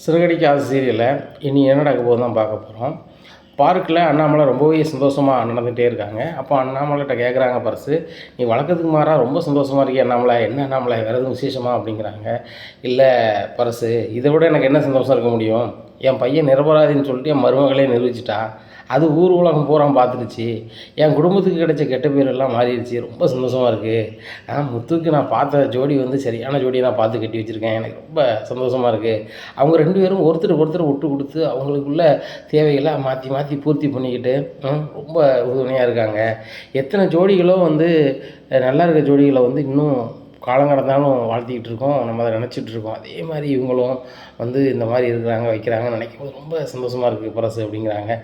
சிறகடிக்காத சீரியலில் இனி என்ன நடக்க போகுது தான் பார்க்க போகிறோம். பார்க்கில் அண்ணாமலை ரொம்பவே சந்தோஷமாக நடந்துகிட்டே இருக்காங்க. அப்போ அண்ணாமலைகிட்ட கேட்குறாங்க பரசு, நீ வழக்கத்துக்கு மாறாக ரொம்ப சந்தோஷமாக இருக்கே அண்ணாமலை, என்ன அண்ணாமலை வேறு எதுவும் விசேஷமா அப்படிங்கிறாங்க. இல்லை பரசு, இதை விட எனக்கு என்ன சந்தோஷம் இருக்க முடியும், என் பையன் நிரபராதின்னு சொல்லிட்டு என் மருமகளே நிரூபிச்சிட்டா, அது ஊர் உலகம் பூரா பார்த்துருச்சு, என் குடும்பத்துக்கு கிடைச்ச கெட்ட பேர் எல்லாம் மாறிடுச்சு, ரொம்ப சந்தோஷமாக இருக்குது. முத்துக்கு நான் பார்த்த ஜோடி வந்து சரியான ஜோடியை நான் பார்த்து கட்டி வச்சுருக்கேன், எனக்கு ரொம்ப சந்தோஷமாக இருக்குது. அவங்க ரெண்டு பேரும் ஒருத்தர் ஒருத்தர் விட்டு கொடுத்து அவங்களுக்குள்ள தேவைகளை மாற்றி மாற்றி பூர்த்தி பண்ணிக்கிட்டு ரொம்ப உறுதுணையாக இருக்காங்க. எத்தனை ஜோடிகளோ வந்து நல்லா இருக்க ஜோடிகளை வந்து இன்னும் காலம் கடந்தாலும் வாழ்த்திக்கிட்டு இருக்கோம், நம்ம அதை நினச்சிட்ருக்கோம். அதே மாதிரி இவங்களும் வந்து இந்த மாதிரி இருக்கிறாங்க வைக்கிறாங்கன்னு நினைக்கும் போது ரொம்ப சந்தோஷமாக இருக்குது பரசு அப்படிங்கிறாங்க.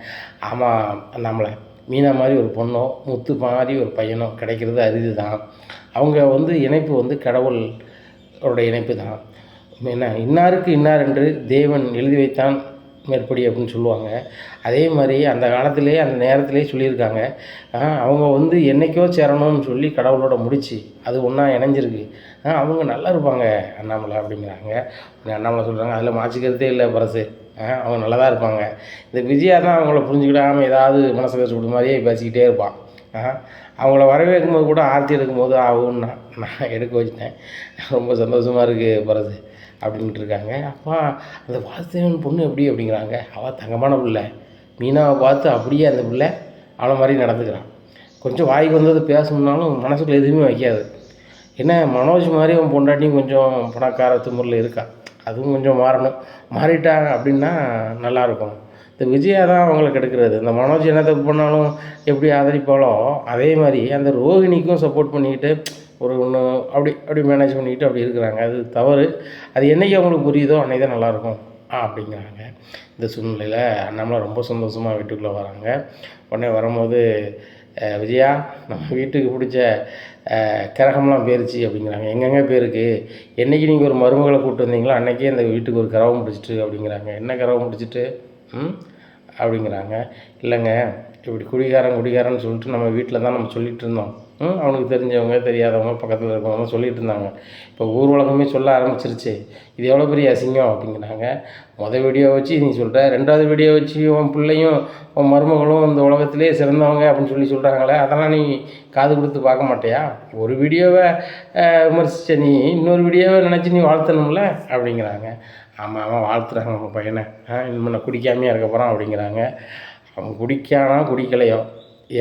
ஆமாம் அண்ணாமலை, மீனா மாதிரி ஒரு பொண்ணோ முத்து மாதிரி ஒரு பையனோ கிடைக்கிறது அரிது தான். அவங்க வந்து இணைப்பு வந்து கடவுளோட இணைப்பு தான். என்ன இன்னாருக்கு இன்னார் என்று தேவன் எழுதி வைத்தான் மேற்படி அப்படின்னு சொல்லுவாங்க. அதே மாதிரி அந்த காலத்திலே அந்த நேரத்திலே சொல்லியிருக்காங்க. அவங்க வந்து என்றைக்கோ சேரணும்னு சொல்லி கடவுளோட முடிச்சு அது ஒன்றா இணைஞ்சிருக்கு. அவங்க நல்லா இருப்பாங்க அண்ணாமலை அப்படிங்கிறாங்க. அண்ணாமலை சொல்கிறாங்க, அதில் மாற்றிக்கிறதே இல்லை பரசு, அவங்க நல்லா தான் இருப்பாங்க. இந்த விஜயா தான் அவங்கள புரிஞ்சுக்கிடாமல் ஏதாவது மனசு கஷ்டப்படும் மாதிரியே பேசிக்கிட்டே இருப்பான். அவங்கள வரவேற்கும் போது கூட ஆர்த்தி எடுக்கும்போது ஆகும்னா நான் எடுக்க வச்சுட்டேன், ரொம்ப சந்தோஷமாக இருக்குது பரசு அப்படின்ட்டு இருக்காங்க. அப்பா அந்த வாசுதேவன் பொண்ணு எப்படி அப்படிங்கிறாங்க. அவள் தங்கமான பிள்ளை, மீனாவை பார்த்து அப்படியே அந்த பிள்ளை அவளை மாதிரி நடந்துக்கிறான். கொஞ்சம் வாய்க்கு வந்தது பேசணுன்னாலும் மனசுக்குள்ள எதுவுமே வைக்காது. என்ன மனோஜ் மாதிரி அவன் பொண்டாட்டியும் கொஞ்சம் பணக்கார திமுறில் இருக்கா, அதுவும் கொஞ்சம் மாறணும். மாறிட்டாங்க அப்படின்னா நல்லாயிருக்கும். இந்த விஜயா தான் அவங்களுக்கு எடுக்கிறது. இந்த மனோஜ் என்ன தப்பு பண்ணாலும் எப்படி ஆதரிப்பாலோ அதே மாதிரி அந்த ரோஹிணிக்கும் சப்போர்ட் பண்ணிக்கிட்டு ஒன்று அப்படி மேனேஜ் பண்ணிக்கிட்டு அப்படி இருக்கிறாங்க. அது தவறு. அது என்றைக்கு அவங்களுக்கு புரியுதோ அன்றைக்கி தான் நல்லாயிருக்கும் அப்படிங்கிறாங்க. இந்த சூழ்நிலையில் அண்ணாமலை ரொம்ப சந்தோஷமாக வீட்டுக்குள்ளே வராங்க. உடனே வரும்போது விஜயா, நம்ம வீட்டுக்கு பிடிச்ச கிரகம்லாம் போயிருச்சு அப்படிங்கிறாங்க. எங்கெங்கே போயிருக்கு, என்றைக்கு நீங்கள் ஒரு மருமகளை கூப்பிட்டு வந்தீங்களோ அன்றைக்கே இந்த வீட்டுக்கு ஒரு கிரகம் பிடிச்சிட்டு அப்படிங்கிறாங்க. என்ன கிரகம் பிடிச்சிட்டு அப்படிங்கிறாங்க. இல்லைங்க, இப்படி குடிகாரன்னு சொல்லிட்டு நம்ம வீட்டில் தான் நம்ம சொல்லிகிட்டு இருந்தோம். அவனுக்கு தெரிஞ்சவங்க தெரியாதவங்க பக்கத்தில் இருக்கவங்க சொல்லிகிட்டு இருந்தாங்க. இப்போ ஊர் உலகமே சொல்ல ஆரம்பிச்சிருச்சு, இது எவ்வளோ பெரிய அசிங்கம் அப்படிங்கிறாங்க. வீடியோ வச்சு நீ சொல்கிற, 2வது வீடியோ வச்சு உன் பிள்ளையும் உன் மருமகளும் இந்த உலகத்திலே சிறந்தவங்க அப்படின்னு சொல்கிறாங்களே, அதெல்லாம் நீ காது கொடுத்து பார்க்க மாட்டியா? ஒரு வீடியோவை விமர்சித்த நீ இன்னொரு வீடியோவை நினச்சி நீ வாழ்த்தணும்ல அப்படிங்கிறாங்க. ஆமாம் வாழ்த்துறாங்க உங்கள் பையனை, இனிமேல் நான் குடிக்காமையாக இருக்க போகிறான் அப்படிங்கிறாங்க. அவன் குடிக்கானா குடிக்கலையோ,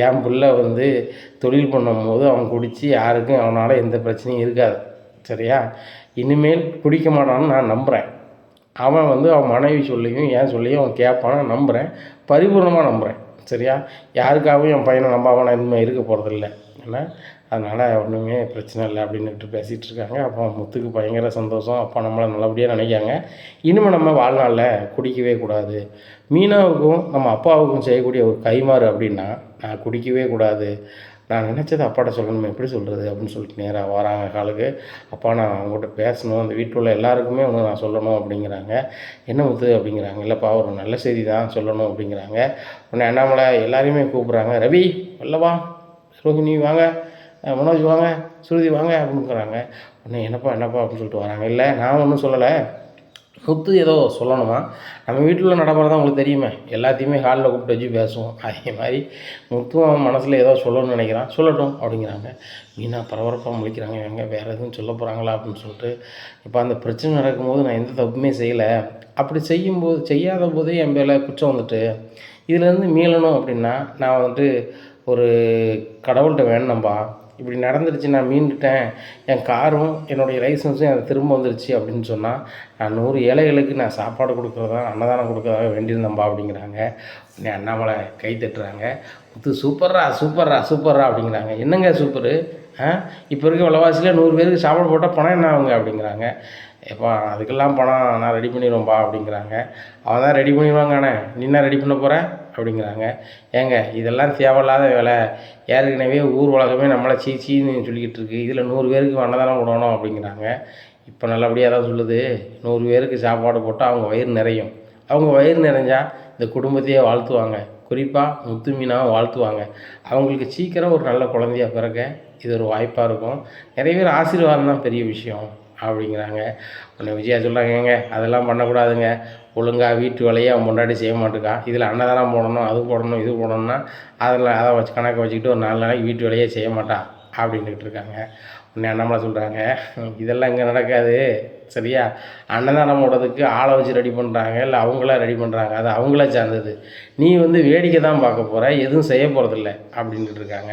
என் பிள்ளை வந்து தொழில் பண்ணும்போது அவன் குடித்து யாருக்கும் அவனால் எந்த பிரச்சனையும் இருக்காது, சரியா? இனிமேல் குடிக்க மாட்டான்னு நான் நம்புகிறேன். அவன் வந்து அவன் மனைவி சொல்லியும் என் சொல்லியும் அவன் கேட்பான்னு நம்புகிறேன், பரிபூர்ணமாக நம்புகிறேன், சரியா? யாருக்காகவும் என் பையனை நம்பாமல் நான் இனிமேல் இருக்க போகிறதில்ல, ஏன்னா அதனால் ஒன்றுமே பிரச்சனை இல்லை அப்படின்னுட்டு பேசிகிட்டு இருக்காங்க. அப்போ முத்துக்கு பயங்கர சந்தோஷம். அப்பா நம்மளை நல்லபடியாக நினைக்காங்க. இனிமேல் நம்ம வாழ்நாளில் குடிக்கவே கூடாது. மீனாவுக்கும் நம்ம அப்பாவுக்கும் செய்யக்கூடிய ஒரு கைமாறு அப்படின்னா, நான் குடிக்கவே கூடாது, நான் நினச்சதை அப்பாட்ட சொல்லணும், எப்படி சொல்கிறது அப்படின்னு சொல்லிட்டு நேராக வராங்க காலுக்கு. அப்பா நான் அவங்ககிட்ட பேசணும், அந்த வீட்டில் உள்ள எல்லாருக்குமே ஒன்று நான் சொல்லணும் அப்படிங்கிறாங்க. என்ன முத்து அப்படிங்கிறாங்க. இல்லைப்பா ஒரு நல்ல செய்தி தான் சொல்லணும் அப்படிங்கிறாங்க. உடனே அண்ணாமலை எல்லாரையுமே கூப்பிட்றாங்க. ரவி வல்லவா, ரோஹிணி வாங்க, மனோஜ் வாங்க, சுருதி வாங்க அப்படிங்கிறாங்க. உடனே என்னப்பா அப்படின்னு சொல்லிட்டு வராங்க. இல்லை நான் ஒன்றும் சொல்லலை, முத்து ஏதோ சொல்லணுமா, நம்ம வீட்டில் நடக்கிறதா உங்களுக்கு தெரியுமே, எல்லாத்தையுமே ஹாலில் கூப்பிட்டு வச்சு பேசுவோம், அதே மாதிரி முத்துவன் மனசில் ஏதோ சொல்லணும்னு நினைக்கிறான், சொல்லட்டும் அப்படிங்கிறாங்க. மீனா பரபரப்பாக முழிக்கிறாங்க. எங்க வேறு எதுவும் சொல்ல போகிறாங்களா அப்படின்னு சொல்லிட்டு. இப்போ அந்த பிரச்சனை நடக்கும்போது நான் எந்த தப்புமே செய்யலை, அப்படி செய்யாத போதே என் மேலே குற்றம் வந்துட்டு, இதுலேருந்து மீளணும் அப்படின்னா நான் வந்துட்டு ஒரு கடவுள்கிட்ட வேணும்பா, இப்படி நடந்துருச்சு, நான் மீண்டுட்டேன், என் காரும் என்னுடைய லைசன்ஸும் எனக்கு திரும்ப வந்துருச்சு அப்படின்னு சொன்னால் நான் 100 ஏழைகளுக்கு நான் சாப்பாடு கொடுக்குறதா அன்னதானம் கொடுக்குறதாக வேண்டியிருந்தேன்பா அப்படிங்கிறாங்க. உடனே அண்ணாமலை கை தட்டுறாங்க. முத்து சூப்பர்ரா அப்படிங்கிறாங்க. என்னங்க சூப்பரு, இப்போ இருக்க விலைவாசியில் 100 பேருக்கு சாப்பாடு போட்டால் பணம் என்ன ஆகுங்க அப்படிங்கிறாங்க. எப்பா அதுக்கெல்லாம் பணம் நான் ரெடி பண்ணிடுவேன்ப்பா அப்படிங்கிறாங்க. அவன் தான் ரெடி பண்ணிடுவாங்கண்ணே, நீ என்ன ரெடி பண்ண போகிற அப்படிங்கிறாங்க. ஏங்க இதெல்லாம் தேவையில்லாத வேலை, ஏற்கனவே ஊர் உலகமே நம்மளை சீச்சின்னு சொல்லிக்கிட்டு இருக்கு, இதில் 100 பேருக்கு அன்னதானம் விடணும் அப்படிங்கிறாங்க. இப்போ நல்லபடியாக தான் சொல்லுது, 100 பேருக்கு சாப்பாடு போட்டால் அவங்க வயிறு நிறையும், அவங்க வயிறு நிறைஞ்சால் இந்த குடும்பத்தையே வாழ்த்துவாங்க, குறிப்பாக முத்து மீனாவை வாழ்த்துவாங்க, அவங்களுக்கு சீக்கிரம் ஒரு நல்ல குழந்தையாக பிறக்க இது ஒரு வாய்ப்பாக இருக்கும், நிறைய பேர் ஆசீர்வாதம் தான் பெரிய விஷயம் அப்படிங்கிறாங்க. உடனே விஜயா சொல்கிறாங்க, ஏங்க அதெல்லாம் பண்ணக்கூடாதுங்க, ஒழுங்காக வீட்டு வேலையை அவன் முன்னாடி செய்ய மாட்டேக்கான். இதில் அன்னதானம் போடணும், அது போடணும், இது போடணும்னா அதை வச்சு கணக்கு வச்சுக்கிட்டு ஒரு 4 நாளைக்கு வீட்டு வேலையே செய்ய மாட்டான் அப்படின்ட்டு இருக்காங்க. உடனே அண்ணாமலை சொல்கிறாங்க, இதெல்லாம் இங்கே நடக்காது சரியா. அன்னதானம் போடுறதுக்கு ஆளை வச்சு ரெடி பண்ணுறாங்க, இல்லை அவங்களா ரெடி பண்ணுறாங்க, அது அவங்கள சார்ந்தது. நீ வேடிக்கை தான் பார்க்க போகிற, எதுவும் செய்ய போகிறதில்ல அப்படின்ட்டு இருக்காங்க.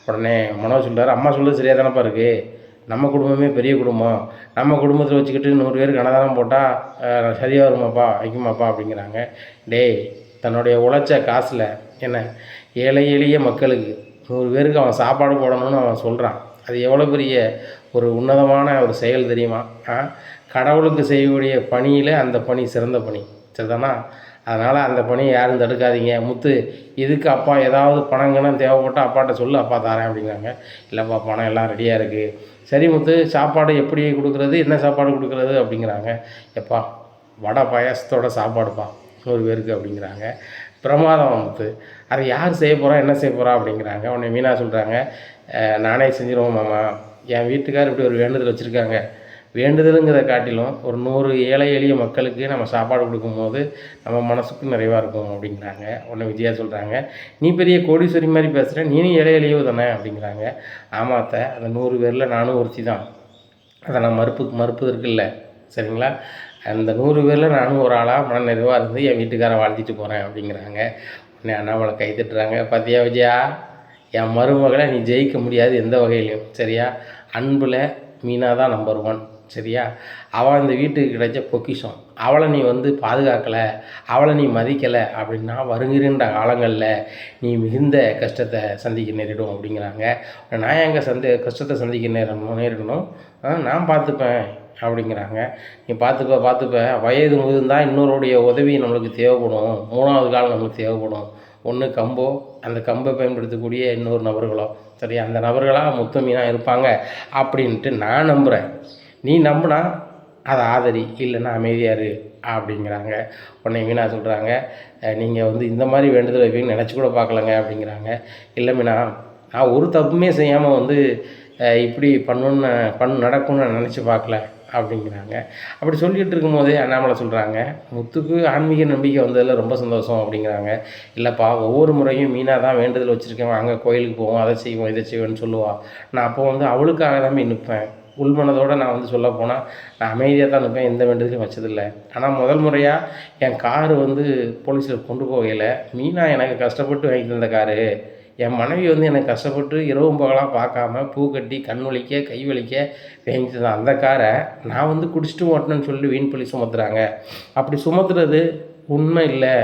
உடனே மனோஜ் சொல்கிறார், அம்மா சொல்கிறது சரியாக தானப்பா இருக்குது. நம்ம குடும்பமே பெரிய குடும்பம், நம்ம குடும்பத்தில் வச்சுக்கிட்டு 100 பேருக்கு அன்னதானம் போட்டால் சரியாக வருமாப்பா, வைக்குமாப்பா அப்படிங்கிறாங்க. டேய், தன்னுடைய உழைச்ச காசில் என்ன ஏழை எளிய மக்களுக்கு 100 பேருக்கு அவன் சாப்பாடு போடணும்னு அவன் சொல்கிறான். அது எவ்வளோ பெரிய ஒரு உன்னதமான ஒரு செயல் தெரியுமா? கடவுளுக்கு செய்யக்கூடிய பணியில் அந்த பணி சிறந்த பணி, சரிதானா? அதனால் அந்த பணியை யாரும் தடுக்காதீங்க. முத்து, இதுக்கு அப்பா ஏதாவது பணங்கன்னு தேவைப்பட்டால் அப்பாட்ட சொல்லு, அப்பா தரேன் அப்படிங்கிறாங்க. இல்லைப்பா, பணம் எல்லாம் ரெடியாக இருக்குது. சரி முத்து, சாப்பாடு எப்படி கொடுக்குறது, என்ன சாப்பாடு கொடுக்குறது அப்படிங்கிறாங்க. எப்பா, வடை பாயாசத்தோட சாப்பாடுப்பா 100 பேருக்கு அப்படிங்கிறாங்க. பிரமாதம் முத்து, அதை யார் செய்ய போகிறா, என்ன செய்ய போகிறா அப்படிங்கிறாங்க. உடனே மீனா சொல்கிறாங்க, நானே செஞ்சிருவோம் மாமா. என் வீட்டுக்கார் இப்படி ஒரு வேண்டுதல் வச்சுருக்காங்க. வேண்டுதலுங்கிறத காட்டிலும் ஒரு 100 ஏழை எளிய மக்களுக்கு நம்ம சாப்பாடு கொடுக்கும்போது நம்ம மனசுக்கு நிறைவாக இருக்கும் அப்படிங்கிறாங்க. உடனே விஜயா சொல்கிறாங்க, நீ பெரிய கோடீஸ்வரி மாதிரி பேசுகிற, நீனும் ஏழை எளியவு தானே அப்படிங்கிறாங்க. ஆமாத்த, அந்த 100 பேரில் நானும் ஒருத்தி தான், அதை நான் மறுப்பதற்கு இல்லை சரிங்களா. அந்த 100 பேரில் நானும் ஒரு ஆளாக மன நிறைவாக இருந்து என் வீட்டுக்காரை வாழ்த்திட்டு போகிறேன் அப்படிங்கிறாங்க. உடனே அண்ணாமலை கை தட்டுறாங்க. பார்த்தியா விஜயா, என் மருமகளை நீ ஜெயிக்க முடியாது எந்த வகையிலையும் சரியா. அன்பில் மீனா தான் நம்பர் 1 சரியா. அவள் இந்த வீட்டுக்கு கிடைச்ச பொக்கிஷம், அவளை நீ பாதுகாக்கலை, அவளை நீ மதிக்கலை அப்படின்னா வருகின்ற காலங்களில் நீ மிகுந்த கஷ்டத்தை சந்திக்க நேரிடும் அப்படிங்கிறாங்க. நான் எங்கே கஷ்டத்தை சந்திக்க நேரிடணும், நான் பார்த்துப்பேன் அப்படிங்கிறாங்க. நீ பார்த்துப்ப வயது முதிர்ந்தால் இன்னொருடைய உதவி நம்மளுக்கு தேவைப்படும், 3வது காலம் நம்மளுக்கு தேவைப்படும். ஒன்று கம்போ, அந்த கம்பை பயன்படுத்தக்கூடிய இன்னொரு நபர்களோ சரியா, அந்த நபர்களாக முத்து மீனா இருப்பாங்க அப்படின்ட்டு நான் நம்புகிறேன். நீ நம்பினா அதை ஆதரி, இல்லைன்னா அமைதியாரு அப்படிங்கிறாங்க. உடனே மீனா சொல்கிறாங்க, நீங்கள் இந்த மாதிரி வேண்டுதல் வைப்பீங்கன்னு நினச்சி கூட பார்க்கலங்க அப்படிங்கிறாங்க. இல்லை மீனா, நான் ஒரு தப்புமே செய்யாமல் இப்படி நடக்கும்னு நான் நினச்சி பார்க்கல அப்படிங்கிறாங்க. அப்படி சொல்லிகிட்டு இருக்கும்போதே அண்ணாமலை சொல்கிறாங்க, முத்துக்கு ஆன்மீக நம்பிக்கை வந்ததில் ரொம்ப சந்தோஷம் அப்படிங்கிறாங்க. இல்லைப்பா, ஒவ்வொரு முறையும் மீனா தான் வேண்டுதல் வச்சுருக்கேன், அங்கே கோயிலுக்கு போவோம், அதை செய்வோம், இதை செய்வோன்னு சொல்லுவாள். நான் அப்போ அவளுக்காக தான் நிற்பேன். உள்மனதோடு நான் சொல்ல போனால் நான் அமைதியாக தான் நிற்பேன், எந்த வேண்டுதலையும் வச்சதில்லை. ஆனால் முதல் முறையாக என் காரு போலீஸில் கொண்டு போகையில் மீனா எனக்கு கஷ்டப்பட்டு வாங்கி தந்த காரு, என் மனைவி எனக்கு கஷ்டப்பட்டு இரவும் பகலாக பார்க்காம பூ கட்டி கண் வலிக்க கை வலிக்க வாங்கிட்டு தான் அந்த காரை நான் குடிச்சிட்டு ஓட்டணுன்னு சொல்லி வீண் பழி சுமத்துறாங்க. அப்படி சுமத்துறது உண்மை இல்லை,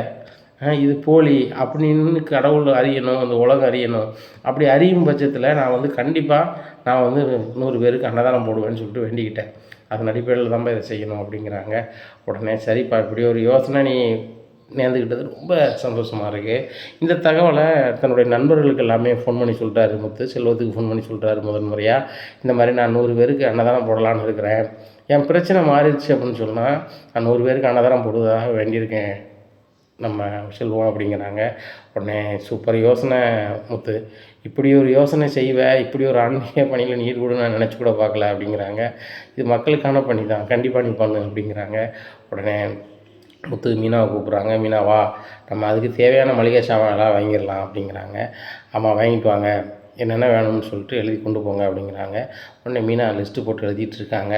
இது போலி அப்படின்னு கடவுள் அறியணும், அந்த உலகம் அறியணும். அப்படி அறியும் பட்சத்தில் நான் கண்டிப்பாக நான் 100 பேருக்கு அன்னதானம் போடுவேன்னு சொல்லிட்டு வேண்டிக்கிட்டேன். அதன் அடிப்படையில் தான்ப்பா இதை செய்யணும் அப்படிங்கிறாங்க. உடனே சரிப்பா, இப்படி ஒரு யோசனை நீ நேர்ந்துக்கிட்டது ரொம்ப சந்தோஷமாக இருக்குது. இந்த தகவலை தன்னுடைய நண்பர்களுக்கு எல்லாமே ஃபோன் பண்ணி சொல்லிட்டாரு முத்து. செல்வத்துக்கு ஃபோன் பண்ணி சொல்லிட்டாரு முதன் முறையாக, இந்த மாதிரி நான் 100 பேருக்கு அன்னதானம் போடலான்னு இருக்கிறேன், என் பிரச்சனை மாறிடுச்சு அப்படின்னு சொன்னால் நான் 100 பேருக்கு அன்னதானம் போடுவதாக வேண்டியிருக்கேன் நம்ம செல்வம் அப்படிங்கிறாங்க. உடனே சூப்பர் யோசனை முத்து, இப்படி ஒரு யோசனை செய்வேன், இப்படி ஒரு ஆன்மீக பணியில் நீ ஈடுபட நான் நினச்சி கூட பார்க்கல அப்படிங்கிறாங்க. இது மக்களுக்கான பணி தான், கண்டிப்பாக நீ பண்ணு அப்படிங்கிறாங்க. உடனே முத்து மீனாவை கூப்பிட்றாங்க. மீனாவா, நம்ம அதுக்கு தேவையான மளிகை சாமான்லாம் வாங்கிடலாம் அப்படிங்கிறாங்க. ஆமாம், வாங்கிட்டு வாங்க, என்னென்ன வேணும்னு சொல்லிட்டு எழுதி கொண்டு போங்க அப்படிங்கிறாங்க. உடனே மீனா லிஸ்ட்டு போட்டு எழுதிட்டு இருக்காங்க.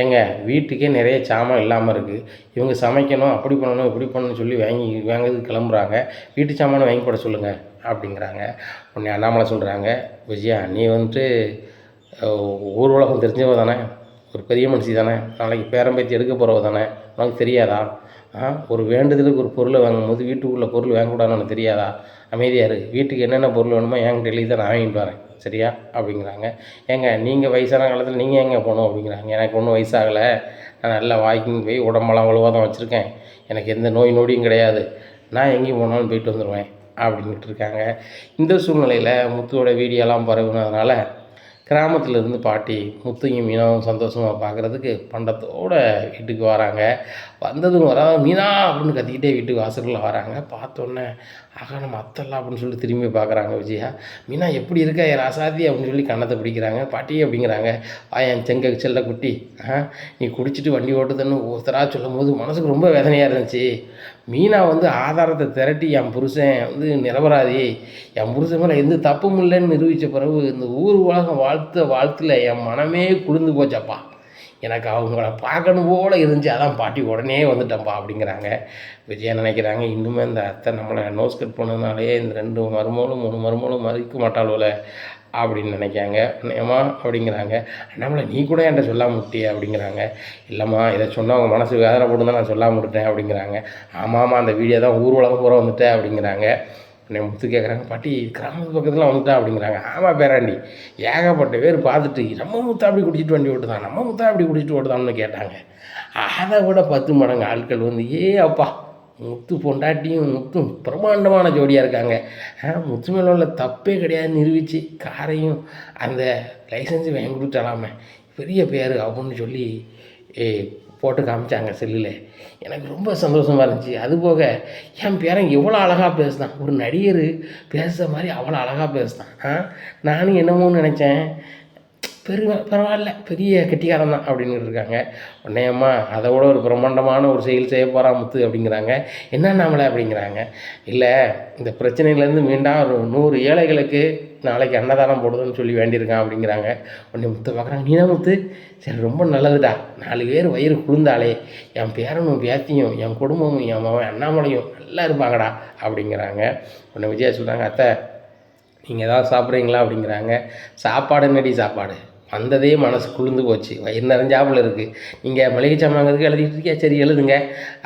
ஏங்க, வீட்டுக்கே நிறைய சாமான் இல்லாமல் இருக்குது, இவங்க சமைக்கணும், அப்படி பண்ணணும் இப்படி பண்ணணும்னு சொல்லி வாங்கிறதுக்கு கிளம்புறாங்க, வீட்டு சாமானை வாங்கி போட சொல்லுங்கள் அப்படிங்கிறாங்க. உடனே அண்ணாமலை சொல்கிறாங்க, விஜயா, நீ ஊர் உலகம் தெரிஞ்சவ தானே, ஒரு பெரிய மனுஷி தானே, நாளைக்கு பேரம்பேத்தி எடுக்க போகிறவ தானே, உனக்கு தெரியாதா? ஒரு வேண்டுதலுக்கு ஒரு பொருளை வாங்கும்போது வீட்டுக்குள்ளே பொருள் வாங்கக்கூடாதுன்னு உனக்கு தெரியாதா? அமைதியாரு, வீட்டுக்கு என்னென்ன பொருள் வேணுமோ என்கிட்ட எழுதி தான் நான் வாங்கிட்டு வரேன் சரியா அப்படிங்கிறாங்க. ஏங்க, நீங்கள் வயசான காலத்தில் நீங்கள் எங்கே போகணும் அப்படிங்கிறாங்க. எனக்கு ஒன்றும் வயசாகலை, நான் நல்லா வாக்கிங் போய் உடம்பெல்லாம் வலுவாக தான் வச்சுருக்கேன், எனக்கு எந்த நோய் நொடியும் கிடையாது, நான் எங்கேயும் போனாலும் போயிட்டு வந்துடுவேன் அப்படின்ட்டு இருக்காங்க. இந்த சூழ்நிலையில் முத்துவோட வீடியோலாம் பரவுனதுனால கிராமத்தில் இருந்து பாட்டி முத்தையும் மீனாவும் சந்தோஷமாக பார்க்குறதுக்கு பண்டத்தோடு வீட்டுக்கு வராங்க. வந்ததும் வராத மீனா அப்படின்னு கத்திக்கிட்டே வீட்டுக்கு வாசலில் வராங்க. பார்த்தோன்னே ஆகா நம்ம அத்தல்லாம் அப்படின்னு சொல்லிட்டு திரும்பி பார்க்குறாங்க விஜயா. மீனா எப்படி இருக்கா என் ராசாதி அப்படின்னு சொல்லி கன்னத்தை பிடிக்கிறாங்க. பாட்டி அப்படிங்கிறாங்க, என் செங்க செல்ல குட்டி, நீ குடிச்சிட்டு வண்டி ஓட்டுதுன்னு ஒருத்தராக சொல்லும் போது மனசுக்கு ரொம்ப வேதனையாக இருந்துச்சு. மீனா வந்து ஆதாரத்தை திரட்டி என் புருஷன் வந்து நிரபராதி, என் புருஷன் மேலே எந்த தப்பும் இல்லைன்னு நிரூபித்த பிறகு இந்த ஊர் உலகம் வாழ்த்துல என் மனமே குளிர்ந்து போச்சப்பா. எனக்கு அவங்கள பார்க்கணும் போல் இருந்துச்சு, அதான் பாட்டி உடனே வந்துட்டேன்ப்பா அப்படிங்கிறாங்க. விஜயா நினைக்கிறாங்க, இன்னுமே இந்த அத்தை நம்மளை நோஸ் கட் பண்ணதுனாலே இந்த 2 மருமகளும் 3 மருமகளும் மதிக்க மாட்டாளோல அப்படின்னு நினைக்காங்க. ஏம்மா அப்படிங்கிறாங்க. அண்ணாமலை நீ கூட என்கிட்ட சொல்லாம விட்டியே அப்படிங்கிறாங்க. இல்லைம்மா இதை சொன்னால் அவங்க மனசு வேதனை போட்டு தான் நான் சொல்லாம விட்டேன் அப்படிங்கிறாங்க. ஆமாம்மா அந்த வீடியோ தான் ஊர் உலகம் பூரா வந்துட்டேன் அப்படிங்கிறாங்க. உடனே முத்து கேட்குறாங்க, பாட்டி கிராமத்து பக்கத்தில் வந்துட்டா அப்படிங்கிறாங்க. ஆமாம் பேராண்டி, ஏகப்பட்ட பேர் பார்த்துட்டு நம்ம முத்தா அப்படி குடிச்சிட்டு வண்டி ஓட்டுதான், நம்ம முத்தா அப்படி குடிச்சிட்டு ஓட்டுதான்னு கேட்டாங்க. அதை விட 10 மடங்கு ஆட்கள் வந்து அப்பா முத்து பொண்டாட்டியும் முத்தும் பிரம்மாண்டமான ஜோடியாக இருக்காங்க, முத்து மேலே உள்ள தப்பே கிடையாது நிரூபித்து காரையும் அந்த லைசன்ஸு வாங்கி கொடுத்தாலாமே பெரிய பேர் அப்படின்னு சொல்லி போட்டு காமிச்சாங்க செல்லில். எனக்கு ரொம்ப சந்தோஷமாக இருந்துச்சு. அதுபோக என் பேரன் எவ்வளோ அழகாக பேசுதான், ஒரு நடிகர் பேசுகிற மாதிரி அவ்வளோ அழகாக பேசுதான். நானும் என்னமோன்னு நினச்சேன், பரவாயில்ல பெரிய கெட்டிக்காரன் தான் அப்படின்னு இருக்காங்க. உடனேம்மா அதை விட ஒரு பிரம்மாண்டமான ஒரு செயல் செய்ய போகிறான் முத்து அப்படிங்கிறாங்க. என்ன நாமளை அப்படிங்கிறாங்க. இல்லை இந்த பிரச்சனையிலேருந்து மீண்டா ஒரு 100 ஏழைகளுக்கு நாளைக்கு அன்னதானம் போடுதுன்னு சொல்லி வேண்டியிருக்கான் அப்படிங்கிறாங்க. உடனே முத்து பார்க்குறாங்க, நீனா முத்து சரி ரொம்ப நல்லதுடா, 4 பேர் வயிறு குளிர்ந்தாலே என் பேரனும் பேத்தியும் என் குடும்பமும் என் மகன் அண்ணாமலையும் நல்லா இருப்பாங்கடா அப்படிங்கிறாங்க. உடனே விஜயா சொல்கிறாங்க, அத்தை நீங்கள் ஏதாவது சாப்பிட்றீங்களா அப்படிங்கிறாங்க. சாப்பாடு என்னடி சாப்பாடு, வந்ததே மனசு குளிர்ந்து போச்சு, வயிறு நிறைஞ்சாப்பில் இருக்குது, நீங்கள் மளிகை சாமாங்கிறதுக்கு எழுதிட்டு இருக்கியா, சரி எழுதுங்க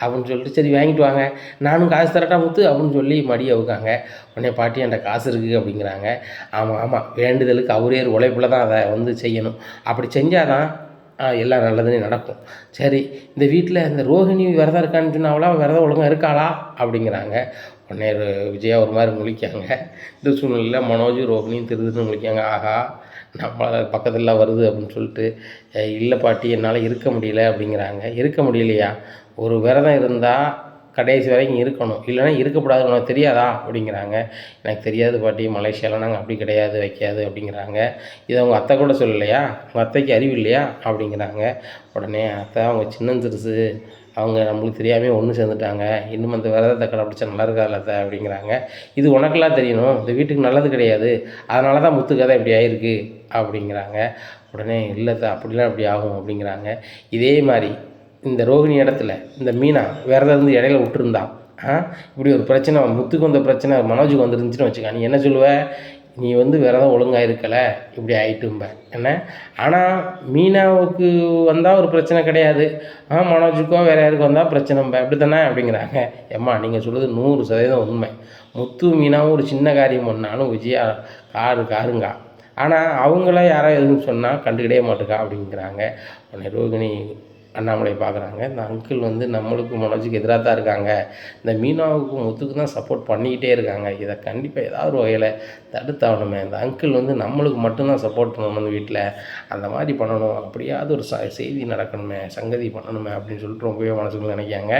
அப்படின்னு சொல்லிட்டு சரி வாங்கிட்டு வாங்க, நானும் காசு தரட்டா முத்து அப்படின்னு சொல்லி மடி அவுக்காங்க. உடனே பாட்டி என்கிட்ட காசு இருக்குது அப்படிங்கிறாங்க. ஆமாம் வேண்டுதலுக்கு அவரே உழைப்பில் தான் அதை வந்து செய்யணும், அப்படி செஞ்சால் தான் எல்லாம் நல்லதுன்னு நடக்கும். சரி இந்த வீட்டில் இந்த ரோஹிணி விரதம் இருக்கான்னு சொன்னாவளா, விரதம் ஒழுங்காக இருக்காளா அப்படிங்கிறாங்க. உடனே விஜயா ஒரு மாதிரி முழிக்காங்க. இந்த சூழ்நிலையில் மனோஜ் ரோஹிணியும் திருதுன்னு முழிக்காங்க. ஆகா நம்மளை பக்கத்தில் வருது அப்படின்னு சொல்லிட்டு, இல்லை பாட்டி என்னால் இருக்க முடியல அப்படிங்கிறாங்க. இருக்க முடியலையா, ஒரு விரதம் இருந்தால் கடைசி வரைக்கும் இருக்கணும், இல்லைன்னா இருக்கக்கூடாது, உனக்கு தெரியாதா அப்படிங்கிறாங்க. எனக்கு தெரியாது பாட்டி, மலேசியாவில் நாங்கள் அப்படி கிடையாது வைக்காது அப்படிங்கிறாங்க. இதை அவங்க அத்தை கூட சொல்லலையா, உங்கள் அத்தைக்கு அறிவு இல்லையா அப்படிங்கிறாங்க. உடனே அத்தை அவங்க சின்னஞ்சிறுசு, அவங்க நம்மளுக்கு தெரியாமல் ஒன்று சேர்ந்துட்டாங்க, இன்னும் அந்த விரதத்தை கடைப்பிடிச்சா நல்லா இருக்காதுல்ல அத்தை அப்படிங்கிறாங்க. இது உனக்கெல்லாம் தெரியணும், இந்த வீட்டுக்கு நல்லது கிடையாது, அதனால தான் முத்து கதை இப்படி ஆகிருக்கு அப்படிங்கிறாங்க. உடனே இல்லைத்த அப்படிலாம் இப்படி ஆகும் அப்படிங்கிறாங்க. இதே மாதிரி இந்த ரோகிணி இடத்துல இந்த மீனா விரதம் இருந்து இடையில விட்டுருந்தா, இப்படி ஒரு பிரச்சனை முத்துக்கு வந்த பிரச்சனை மனோஜுக்கு வந்துருந்துச்சுன்னு வச்சுக்கா, நீ என்ன சொல்லுவ, நீ வந்து விரதம் ஒழுங்காக இருக்கலை இப்படி ஆகிட்டும்ப என்ன. ஆனால் மீனாவுக்கு வந்தால் ஒரு பிரச்சனை கிடையாது, மனோஜுக்கோ வேறு யாருக்கும் வந்தால் பிரச்சனைம்ப அப்படி தானே அப்படிங்கிறாங்க. ஏம்மா நீங்கள் சொல்கிறது 100% உண்மை. முத்து மீனாவும் ஒரு சின்ன காரியம் பண்ணாலும் விஜயா காருங்கா, ஆனால் அவங்கள யாரோ எதுவும் சொன்னால் கண்டுக்கிடவே மாட்டுக்கா அப்படிங்கிறாங்க. உடனே ரோகிணி அண்ணாமலை பார்க்குறாங்க, இந்த அங்கிள் வந்து நம்மளுக்கு மனோஜுக்கு எதிராக தான் இருக்காங்க, இந்த மீனாவுக்கு முத்துக்கு தான் சப்போர்ட் பண்ணிக்கிட்டே இருக்காங்க, இதை கண்டிப்பாக ஏதாவது ஒரு வகையில் தடுத்தாகணுமே, இந்த அங்கிள் வந்து நம்மளுக்கு மட்டும்தான் சப்போர்ட் பண்ணணும், அந்த வீட்டில் அந்த மாதிரி பண்ணணும், அப்படியாவது ஒரு செய்தி நடக்கணுமே, சங்கதி பண்ணணுமே அப்படின்னு சொல்லிட்டு ரொம்பவே மனசுக்குள்ள நினைக்காங்க.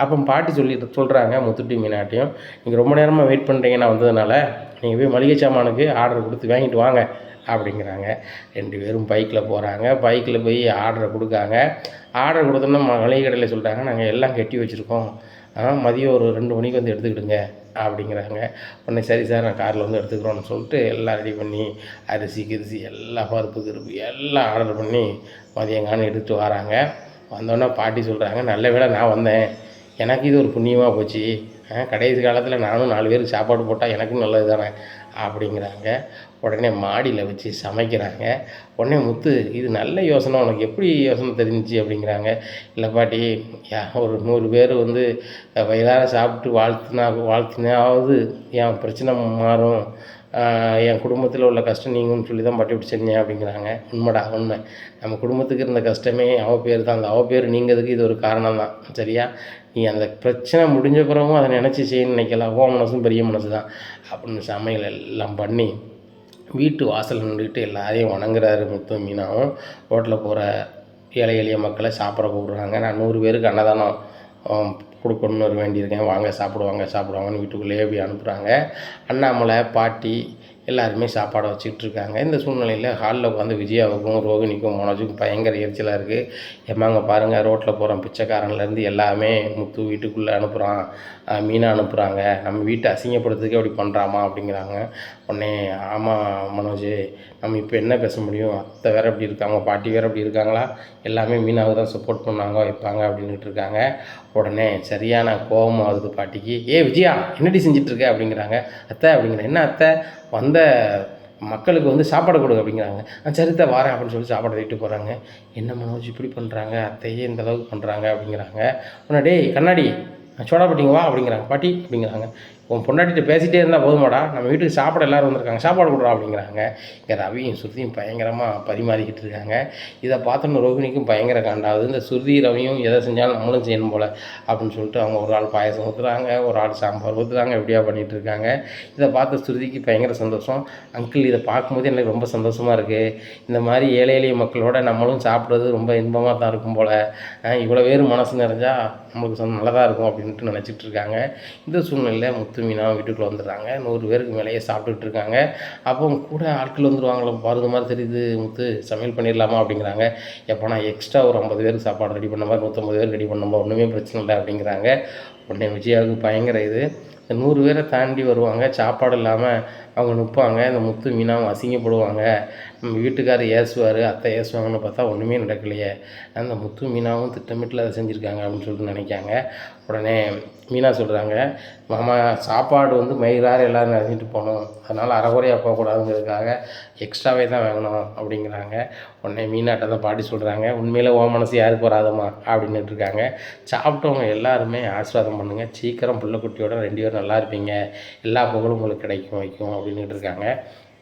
அப்போ பாட்டி சொல்கிறாங்க முத்துட்டி மீனாட்டியும், நீங்கள் ரொம்ப நேரமாக வெயிட் பண்ணுறீங்கன்னா வந்ததுனால நீங்கள் போய் மளிகை சாமானுக்கு ஆர்டர் கொடுத்து வாங்கிட்டு வாங்க அப்படிங்கிறாங்க. 2 பேரும் பைக்கில் போகிறாங்க. பைக்கில் போய் ஆர்டரை கொடுக்காங்க. ஆர்டர் கொடுத்தோன்னா மளிகை கடையில் சொல்கிறாங்க, நாங்கள் எல்லாம் கட்டி வச்சுருக்கோம், மதியம் ஒரு 2 மணிக்கு வந்து எடுத்துக்கிடுங்க அப்படிங்கிறாங்க. உடனே சரி சார் நான் காரில் வந்து எடுத்துக்கிறோன்னு சொல்லிட்டு எல்லாம் ரெடி பண்ணி அரிசி கிரிசி எல்லாம் பருப்பு கிருப்பு எல்லாம் ஆர்டர் பண்ணி மதியங்கானு எடுத்துகிட்டு வராங்க. வந்தோடனே பாட்டி சொல்கிறாங்க, நல்ல வேளை நான் வந்தேன், எனக்கு இது ஒரு புண்ணியமாக போச்சு, கடைசி காலத்தில் நானும் 4 பேருக்கு சாப்பாடு போட்டால் எனக்கும் நல்லது தானே அப்படிங்கிறாங்க. உடனே மாடியில் வச்சு சமைக்கிறாங்க. உடனே முத்து, இது நல்ல யோசனை, உனக்கு எப்படி யோசனை தெரிஞ்சிச்சு அப்படிங்கிறாங்க. இல்லை பாட்டி, ஒரு 100 பேர் வந்து வயிறார சாப்பிட்டு வாழ்த்தினாவது என் பிரச்சனை மாறும், என் குடும்பத்தில் உள்ள கஷ்டம் நீங்கும்னு சொல்லி தான் பாட்டி இப்படி செஞ்சேன் அப்படிங்கிறாங்க. உண்மைடா உண்மை, நம்ம குடும்பத்துக்கு இருந்த கஷ்டமே பேர் தான், அந்த பேர் நீங்கிறதுக்கு இது ஒரு காரணம் தான், சரியா, நீ அந்த பிரச்சனை முடிஞ்ச பிறகும் அதை நினச்சி செய்யணும்னு நினைக்கலாம், மனசும் பெரிய மனசு தான் அப்படின்னு சமையல் எல்லாம் பண்ணி வீட்டு வாசலில் நின்றுக்கிட்டு எல்லாரையும் வணங்குறாரு முத்தும் மீனாவும். ரோட்டில் போகிற ஏழை எளிய மக்களை சாப்பிட கூப்பிட்றாங்க. நான் 100 பேருக்கு அன்னதானம் கொடுக்கணுன்னு வேண்டியிருக்கேன், வாங்க சாப்பிடுவாங்கன்னு வீட்டுக்குள்ளேயே போய் அனுப்புகிறாங்க. அண்ணாமலை, பாட்டி எல்லாருமே சாப்பாடை வச்சுக்கிட்டு இருக்காங்க. இந்த சூழ்நிலையில் ஹாலில் உட்காந்து விஜயாவுக்கும் ரோகிணிக்கும் மனோஜுக்கும் பயங்கர எரிச்சலாக இருக்குது. ஏமாங்க பாருங்கள், ரோட்டில் போகிற பிச்சைக்காரன்லேருந்து எல்லாமே முத்து வீட்டுக்குள்ளே அனுப்புகிறான், மீனா அனுப்புகிறாங்க, நம்ம வீட்டை அசிங்கப்படுத்துறதுக்கே அப்படி பண்ணுறாமா அப்படிங்கிறாங்க. உடனே ஆமாம் மனோஜ், நம்ம இப்போ என்ன பேச முடியும், அத்தை வேறு அப்படி இருக்காங்க, பாட்டி வேறு அப்படி இருக்காங்களா, எல்லாமே மீனாவுக்கு தான் சப்போர்ட் பண்ணாங்க வைப்பாங்க அப்படின்ட்டு இருக்காங்க. உடனே சரியான கோபம் ஆகுது பாட்டிக்கு. விஜயா என்னடி செஞ்சிட்ருக்க அப்படிங்கிறாங்க. அத்தை அப்படிங்கிறேன். என்ன அத்தை, வந்த மக்களுக்கு வந்து சாப்பாடு கொடு அப்படிங்கிறாங்க. சரித்த வாரேன் அப்படின்னு சொல்லி சாப்பாடை தூக்கிட்டு போகிறாங்க. என்ன மனோஜ் இப்படி பண்ணுறாங்க, அத்தையே இந்த அளவுக்கு பண்ணுறாங்க அப்படிங்கிறாங்க. உடனே டேய் கண்ணாடி சோடா போட்டிங்க வா அப்படிங்கிறாங்க. பாட்டி அப்படிங்கிறாங்க. உன் பொண்டாட்டிகிட்ட பேசிகிட்டே இருந்தால் போதுமாடா, நம்ம வீட்டுக்கு சாப்பாடு எல்லோரும் வந்திருக்காங்க, சாப்பாடு கொடுறா அப்படிங்கிறாங்க. இங்கே ரவியும் சுருதியும் பயங்கரமாக பரிமாறிக்கிட்டு இருக்காங்க. இதை பார்த்தோன்னு ரோகிணிக்கும் பயங்கர காண்டாகுது. இந்த சுருதி ரவியும் எதை செஞ்சாலும் நம்மளும் செய்யணும் போல் அப்படின்னு சொல்லிட்டு அவங்க ஒரு ஆள் பாயசம் ஊற்றுறாங்க, ஒரு ஆள் சாம்பார் ஊற்றுறாங்க, எப்படியா பண்ணிகிட்டு இருக்காங்க. இதை பார்த்த சுருதிக்கு பயங்கர சந்தோஷம். அங்கிள் இதை பார்க்கும்போது எனக்கு ரொம்ப சந்தோஷமாக இருக்குது, இந்த மாதிரி ஏழை எளிய மக்களோட நம்மளும் சாப்பிட்றது ரொம்ப இன்பமாக தான் இருக்கும் போல், இவ்வளோ பேர் மனசு நிறைஞ்சால் நம்மளுக்கு நல்லதாக இருக்கும் அப்படின்ட்டு நினச்சிட்டு இருக்காங்க. இந்த சூழ்நிலையில் முத்து மீனா வீட்டுக்குள்ளே வந்துடுறாங்க. 100 பேருக்கு மேலேயே சாப்பிட்டுட்டு இருக்காங்க. அப்போ கூட ஆட்கள் வந்துடுவாங்களோ பாருது மாதிரி தெரியுது, முத்து சமையல் பண்ணிடலாமா அப்படிங்கிறாங்க. எப்போ நான் எக்ஸ்ட்ரா ஒரு 50 பேருக்கு சாப்பாடு ரெடி பண்ண மாதிரி 150 பேருக்கு ரெடி பண்ண மாதிரி ஒன்றுமே பிரச்சனை இல்லை அப்படிங்கிறாங்க. உடனே விஜயாவுக்கு பயங்கர இது. இந்த 100 பேரை தாண்டி வருவாங்க, சாப்பாடு இல்லாமல் அவங்க நிற்பாங்க. இந்த முத்து மீனாவும் அசிங்கப்படுவாங்க. நம்ம வீட்டுக்காரர் ஏசுவார், அத்தை ஏசுவாங்கன்னு பார்த்தா ஒன்றுமே நடக்கலையே, அந்த முத்து மீனாவும் திட்டமிட்டில் அதை செஞ்சுருக்காங்க அப்படின்னு சொல்லிட்டு நினைக்காங்க. உடனே மீனா சொல்கிறாங்க, மாமா சாப்பாடு வந்து மயிராறு எல்லோரும் நினைச்சிட்டு போகணும், அதனால் அரைகுறையாக போகக்கூடாதுங்கிறதுக்காக எக்ஸ்ட்ராவே தான் வாங்கணும் அப்படிங்கிறாங்க. உடனே மீனாட்ட தான் பாட்டி சொல்கிறாங்க, உண்மையில் ஓ மனசு யாருக்கு வராதம்மா அப்படின்னுட்டு இருக்காங்க. சாப்பிட்டவங்க எல்லாருமே ஆசீர்வாதம் பண்ணுங்கள், சீக்கிரம் பிள்ளைக்குட்டியோட 2 பேரும் நல்லா இருப்பீங்க, எல்லா புகழும் உங்களுக்கு கிடைக்கும் வைக்கும் அப்படின்ட்டு இருக்காங்க.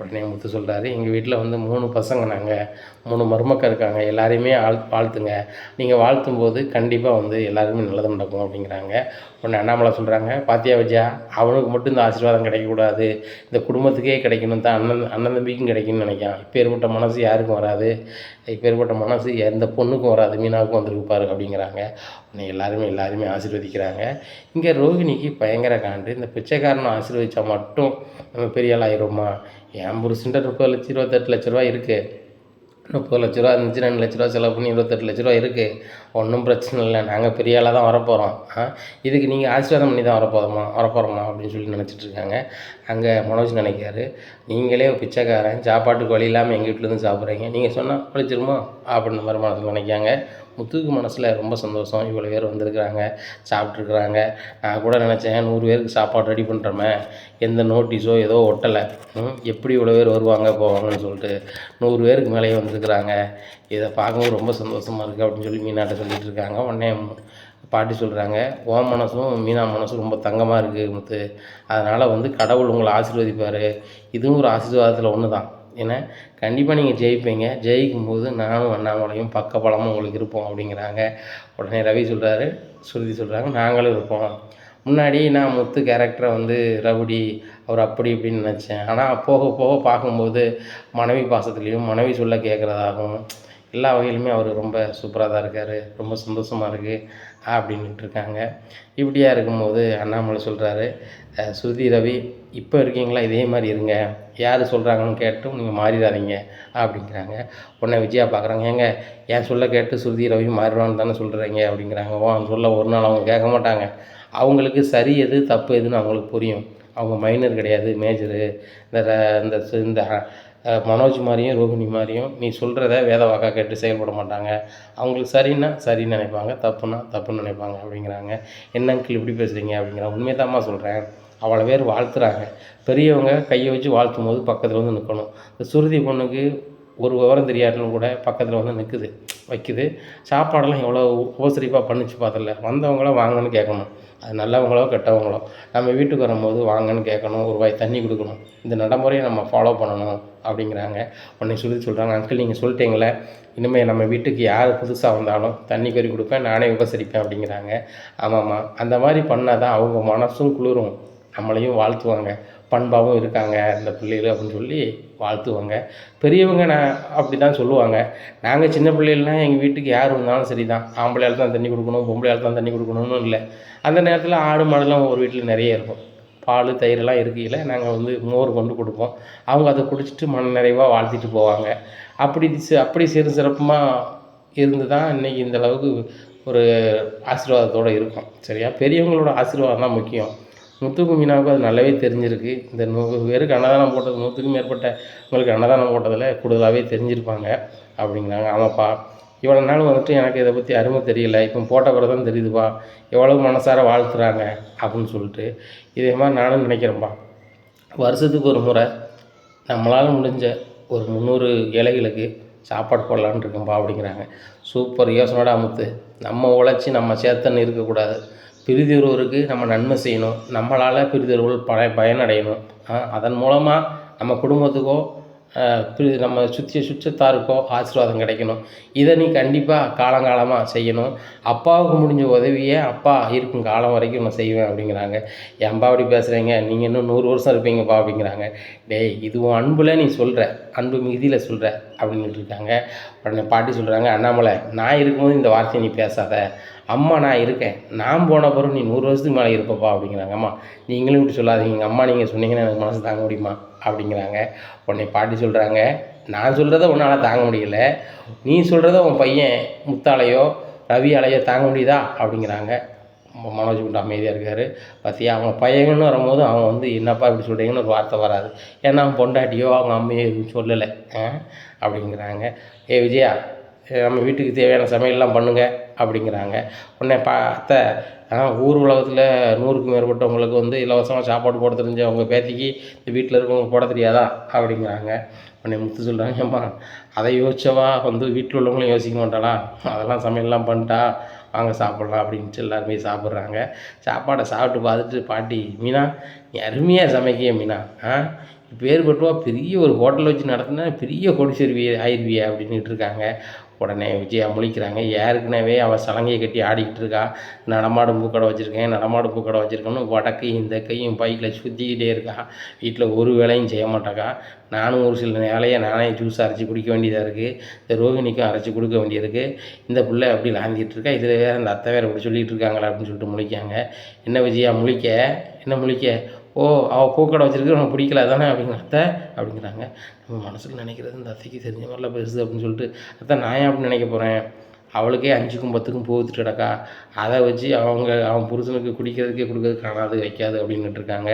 உடனே முத்து சொல்கிறாரு, எங்கள் வீட்டில் வந்து 3 பசங்க, நாங்கள் 3 மருமக்கள் இருக்காங்க, எல்லாரையுமே வாழ்த்துங்க, நீங்கள் வாழ்த்தும்போது கண்டிப்பாக வந்து எல்லாருமே நல்லது நடக்கும் அப்படிங்கிறாங்க. உடனே அண்ணாமலை சொல்கிறாங்க, பாத்தியா விஜயா, அவனுக்கு மட்டும் இந்த ஆசீர்வாதம் கிடைக்கக்கூடாது, இந்த குடும்பத்துக்கே கிடைக்கணும் தான், அண்ணன் தம்பிக்கும் கிடைக்கும்னு நினைக்கான். இப்பேற்பட்ட மனசு யாருக்கும் வராது, இப்பேற்பட்ட மனசு எந்த பொண்ணுக்கும் வராது, மீனாவுக்கும் வந்துருப்பாரு அப்படிங்கிறாங்க. உடனே எல்லாருமே ஆசீர்வதிக்கிறாங்க. இங்கே ரோகிணிக்கு பயங்கர காண்டு, இந்த பிச்சைக்காரனை ஆசீர்வதித்தா மட்டும் நம்ம பெரிய ஆள் ஆயிடுவோமா, என் புருஷன்ட்ட 30 லட்சம் 28 லட்ச ரூபா இருக்குது, 30 லட்ச ரூபா இருந்துச்சு, 2 லட்ச ரூபா செலவு பண்ணி 28 லட்ச ரூபா இருக்குது, ஒன்றும் பிரச்சனை இல்லை, நாங்கள் பெரிய ஆளாக தான் வரப்போகிறோம், இதுக்கு நீங்கள் ஆசீர்வாதம் பண்ணி தான் வரப்போகிறோமா அப்படின்னு சொல்லி நினச்சிட்ருக்காங்க. அங்கே மனோஜ் நினைக்காரு, நீங்களே பிச்சைக்காரன், சாப்பாட்டுக்கு வழி இல்லாமல் எங்கள் வீட்டிலேருந்து சாப்பிட்றீங்க, நீங்கள் சொன்னால் பழிச்சிருமோ அப்படின்ற மாதிரி மனசில் நினைக்காங்க. முத்துக்கு மனசில் ரொம்ப சந்தோஷம், இவ்வளோ பேர் வந்திருக்கிறாங்க, சாப்பிட்ருக்குறாங்க. நான் கூட நினச்சேன் 100 பேருக்கு சாப்பாடு ரெடி பண்ணுறோமே, எந்த நோட்டீஸோ ஏதோ ஒட்டலை, எப்படி இவ்வளோ பேர் வருவாங்க போவாங்கன்னு சொல்லிட்டு 100 பேருக்கு மேலேயே வந்திருக்கிறாங்க, இதை பார்க்கும்போது ரொம்ப சந்தோஷமாக இருக்குது அப்படின்னு சொல்லி மீனாட்ட சொல்லிகிட்டு இருக்காங்க. உடனே பாட்டி சொல்கிறாங்க, உன் மனசும் மீனா மனசும் ரொம்ப தங்கமாக இருக்குது முத்து, அதனால் வந்து கடவுள் உங்களை ஆசீர்வதிப்பார், இதுவும் ஒரு ஆசீர்வாதத்தில் ஒன்று தான், ஏன்னா கண்டிப்பாக நீங்கள் ஜெயிப்பீங்க, ஜெயிக்கும்போது நானும் அண்ணாமலையும் பக்கபலமும் உங்களுக்கு இருப்போம் அப்படிங்கிறாங்க. உடனே ரவி சொல்கிறாரு, சுருதி சொல்கிறாங்க, நாங்களும் இருப்போம், முன்னாடி நான் முத்து கேரக்டரை வந்து ரவுடி அவர் அப்படி இப்படின்னு நினச்சேன், ஆனால் போக போக பார்க்கும்போது மனைவி பாசத்துலேயும் மனைவி சொல்ல கேட்குறதாகவும் எல்லா வகையிலுமே அவர் ரொம்ப சூப்பராக தான் இருக்கார், ரொம்ப சந்தோஷமாக இருக்குது அப்படின்ட்டு இருக்காங்க. இப்படியா இருக்கும்போது அண்ணாமலை சொல்கிறாரு, சுருதி ரவி இப்போ இருக்கீங்களா, இதே மாதிரி இருங்க, யார் சொல்கிறாங்கன்னு கேட்டும் நீங்கள் மாறிடாதீங்க அப்படிங்கிறாங்க. உடனே விஜயா பார்க்குறாங்க, ஏங்க என் சொல்ல கேட்டு சுருதி ரவி மாறிடுவான்னு தானே சொல்கிறீங்க அப்படிங்கிறாங்க. சொல்ல ஒரு நாள் அவங்க கேட்க மாட்டாங்க, அவங்களுக்கு சரி எது தப்பு எதுன்னு அவங்களுக்கு புரியும், அவங்க மைனர் கிடையாது மேஜரு. இந்த மனோஜ் மாதிரியும் ரோகிணி மாதிரியும் நீ சொல்கிறத வேத வாக்கா கேட்டு செயல்பட மாட்டாங்க, அவங்களுக்கு சரின்னா சரின்னு நினைப்பாங்க, தப்புன்னா தப்புன்னு நினைப்பாங்க அப்படிங்கிறாங்க. என்ன அங்கிள் இப்படி பேசுகிறீங்க அப்படிங்கிறாங்க. உண்மையை தான்மா சொல்கிறேன், அவ்வளோ பேர் வாழ்த்துறாங்க, பெரியவங்க கையை வச்சு வாழ்த்தும் போது பக்கத்தில் வந்து நிற்கணும். இந்த சுருதி பொண்ணுக்கு ஒரு விவரம் தெரியாதுன்னு கூட பக்கத்தில் வந்து வைக்குது, சாப்பாடெல்லாம் எவ்வளோ உபசரிப்பாக பண்ணிச்சு பார்த்துல, வந்தவங்கள வாங்கன்னு கேட்கணும், அது நல்லவங்களோ கெட்டவங்களோ நம்ம வீட்டுக்கு வரும்போது வாங்கன்னு கேட்கணும், ஒரு வாய் தண்ணி கொடுக்கணும், இந்த நடைமுறையை நம்ம ஃபாலோ பண்ணணும் அப்படிங்கிறாங்க. உடனே சொல்கிறாங்க, அங்கிள் நீங்கள் சொல்லிட்டீங்களே, இனிமேல் நம்ம வீட்டுக்கு யார் புதுசாக வந்தாலும் தண்ணி கறி கொடுப்பேன், நானே உபசரிப்பேன் அப்படிங்கிறாங்க. ஆமாம்மா, அந்த மாதிரி பண்ணால் தான் அவங்க மனசும் குளிரும், நம்மளையும் வாழ்த்துவாங்க, பண்பாகவும் இருக்காங்க இந்த பிள்ளைகள் அப்படின்னு சொல்லி வாழ்த்துவாங்க. பெரியவங்க அப்படி தான் சொல்லுவாங்க. நாங்கள் சின்ன பிள்ளைகள்லாம் எங்கள் வீட்டுக்கு யார் வந்தாலும் சரி தான், ஆம்பளையால் தான் தண்ணி கொடுக்கணும், பொம்பளையால் தான் தண்ணி கொடுக்கணும்னு இல்லை. அந்த நேரத்தில் ஆடு மாடுலாம் ஒரு வீட்டில் நிறைய இருக்கும். பால் தயிரெல்லாம் இருக்கையில் நாங்கள் வந்து மோர் கொண்டு கொடுப்போம். அவங்க அதை குடிச்சிட்டு மன நிறைவாக வாழ்த்திட்டு போவாங்க. அப்படி சிறு சிறப்புமாக இருந்து தான் இன்றைக்கி இந்த அளவுக்கு ஒரு ஆசீர்வாதத்தோடு இருக்கும். சரியா? பெரியவங்களோட ஆசீர்வாதம் தான் முக்கியம். முத்துக்கும் மீனாவுக்கும் அது நல்லாவே தெரிஞ்சிருக்கு. இந்த பேருக்கு அன்னதானம் போட்டது 100க்கும் மேற்பட்டவங்களுக்கு அன்னதானம் போட்டதில் கூடுதலாகவே தெரிஞ்சிருப்பாங்க அப்படிங்கிறாங்க. ஆமாப்பா, இவ்வளோ நாள் வந்துட்டு எனக்கு இதை பற்றி அருமை தெரியல, இப்போ போட்ட பிறகு தான் தெரியுதுப்பா எவ்வளோ மனசார வாழ்த்துறாங்க அப்படின்னு சொல்லிட்டு. இதே மாதிரி நானும் நினைக்கிறேன்ப்பா. வருஷத்துக்கு ஒரு முறை நம்மளால் முடிஞ்ச ஒரு 300 ஏழைகளுக்கு சாப்பாடு போடலான்னு இருக்கேன்ப்பா அப்படிங்கிறாங்க. சூப்பர் யோசனைடா முத்து. நம்ம உழைச்சி நம்ம சேர்த்தன்னு இருக்கக்கூடாது. பிறிதொருவருக்கு நம்ம நன்மை செய்யணும். நம்மளால் பிறிதொருவர் பயனடையணும். அதன் மூலமாக நம்ம குடும்பத்துக்கோ நம்ம சுற்றத்தாருக்கோ ஆசீர்வாதம் கிடைக்கணும். இதை நீ கண்டிப்பாக காலங்காலமாக செய்யணும். அப்பாவுக்கு முடிஞ்ச உதவியை அப்பா இருக்கும் காலம் வரைக்கும் நான் செய்வேன் அப்படிங்கிறாங்க. ஏன்பா அப்படி பேசுகிறீங்க, நீங்கள் இன்னும் 100 வருஷம் இருப்பீங்கப்பா அப்படிங்கிறாங்க. டேய், இதுவும் அன்பில் நீ சொல்கிற, அன்பு மிகுதியில் சொல்கிற அப்படின்ட்டு இருக்காங்க. உடனே பாட்டி சொல்கிறாங்க, அண்ணாமலை நான் இருக்கும்போது இந்த வார்த்தையை நீ பேசாத, அம்மா நான் இருக்கேன், நான் போன பிறகு நீ 100 வருஷத்துக்கு மேலே இருப்பப்பா அப்படிங்கிறாங்க. அம்மா நீங்களும் இப்படி சொல்லாதீங்க, அம்மா நீங்கள் சொன்னீங்கன்னா எனக்கு மனசு தாங்க முடியுமா அப்படிங்கிறாங்க. உடனே பாட்டி சொல்கிறாங்க, நான் சொல்கிறத உன்னால் தாங்க முடியல, நீ சொல்கிறத உன் பையன் முத்தாலையோ ரவியாலையோ தாங்க முடியுதா அப்படிங்கிறாங்க. மனோஜ் மட்டும் அமைதியாக இருக்கார். பார்த்தியா, அவங்க பையன்னு வரும்போது அவன் வந்து என்னப்பா இப்படி சொல்கிறீங்கன்னு ஒரு வார்த்தை வராது. ஏன்னா அவன் பொண்டாட்டியோ அவங்க அம்மையோ எதுவும் சொல்லலை அப்படிங்கிறாங்க. விஜயா, நம்ம வீட்டுக்கு தேவையான சமையல்லாம் பண்ணுங்க அப்படிங்கிறாங்க. உடனே அத்தை, ஊர் உலகத்தில் 100க்கும் மேற்பட்டவங்களுக்கு வந்து இலவசமாக சாப்பாடு போட தெரிஞ்ச அவங்க பேத்திக்கு இந்த வீட்டில் இருக்கவங்க போட தெரியாதா அப்படிங்கிறாங்க. உடனே முத்து சொல்கிறாங்க, ஏம்மா அதை யோசிச்சவா வந்து வீட்டில் உள்ளவங்களும் யோசிக்க மாட்டாளா, அதெல்லாம் சமையல்லாம் பண்ணிட்டா வாங்க சாப்பிட்லாம் அப்படின்ட்டு எல்லாருமே சாப்பிட்றாங்க. சாப்பாடை சாப்பிட்டு பார்த்துட்டு பாட்டி, மீனா நீ அருமையாக சமைக்கிய மீனா, பேர் பட்டுவா பெரிய ஒரு ஹோட்டல் வச்சு நடத்தினா பெரிய கோடீஸ்வரி ஆயிடுவிய அப்படின்ட்டு இருக்காங்க. உடனே விஜயா முழிக்கிறாங்க. ஏற்கனவே அவள் சலங்கையை கட்டி ஆடிக்கிட்டு இருக்கா. நடமாடும் பூக்கடை வச்சுருக்கேன், நடமாடும் பூக்கடை வச்சுருக்கேன்னு வடக்கையும் இந்த கையும் பைக்கில் சுற்றிக்கிட்டே இருக்கா. வீட்டில் ஒரு வேலையும் செய்ய மாட்டாக்கா. நானும் ஒரு சில வேலையை நானே ஜூஸ் அரைச்சி குடிக்க வேண்டியதாக இருக்குது. இந்த ரோகிணிக்கும் அரைச்சி கொடுக்க வேண்டியிருக்கு. இந்த பிள்ளை அப்படி லாந்திட்டு இருக்கா. இதில் வேறு இந்த அத்தை வேறு இப்படி சொல்லிகிட்டு இருக்காங்களா அப்படின்னு சொல்லிட்டு முழிக்காங்க. என்ன விஜயா முழிக்க, என்ன முழிக்க, ஓ அவள் பூக்கடை வச்சுருக்கு உனக்கு பிடிக்கல தானே அப்படிங்கிற அத்தை அப்படிங்கிறாங்க. நம்ம மனசில் நினைக்கிறது இந்த அத்தைக்கு தெரிஞ்ச மாதிரிலாம் பெருசு அப்படின்னு சொல்லிட்டு, அத்தை நான் ஏன் அப்படின்னு நினைக்க போகிறேன், அவளுக்கே 5க்கும் 10க்கும் போகுதுட்டு கிடக்கா, அதை வச்சு அவன் புருஷனுக்கு குடிக்கிறதுக்கே கொடுக்கறது காணாது வைக்காது அப்படின்னுட்டு இருக்காங்க.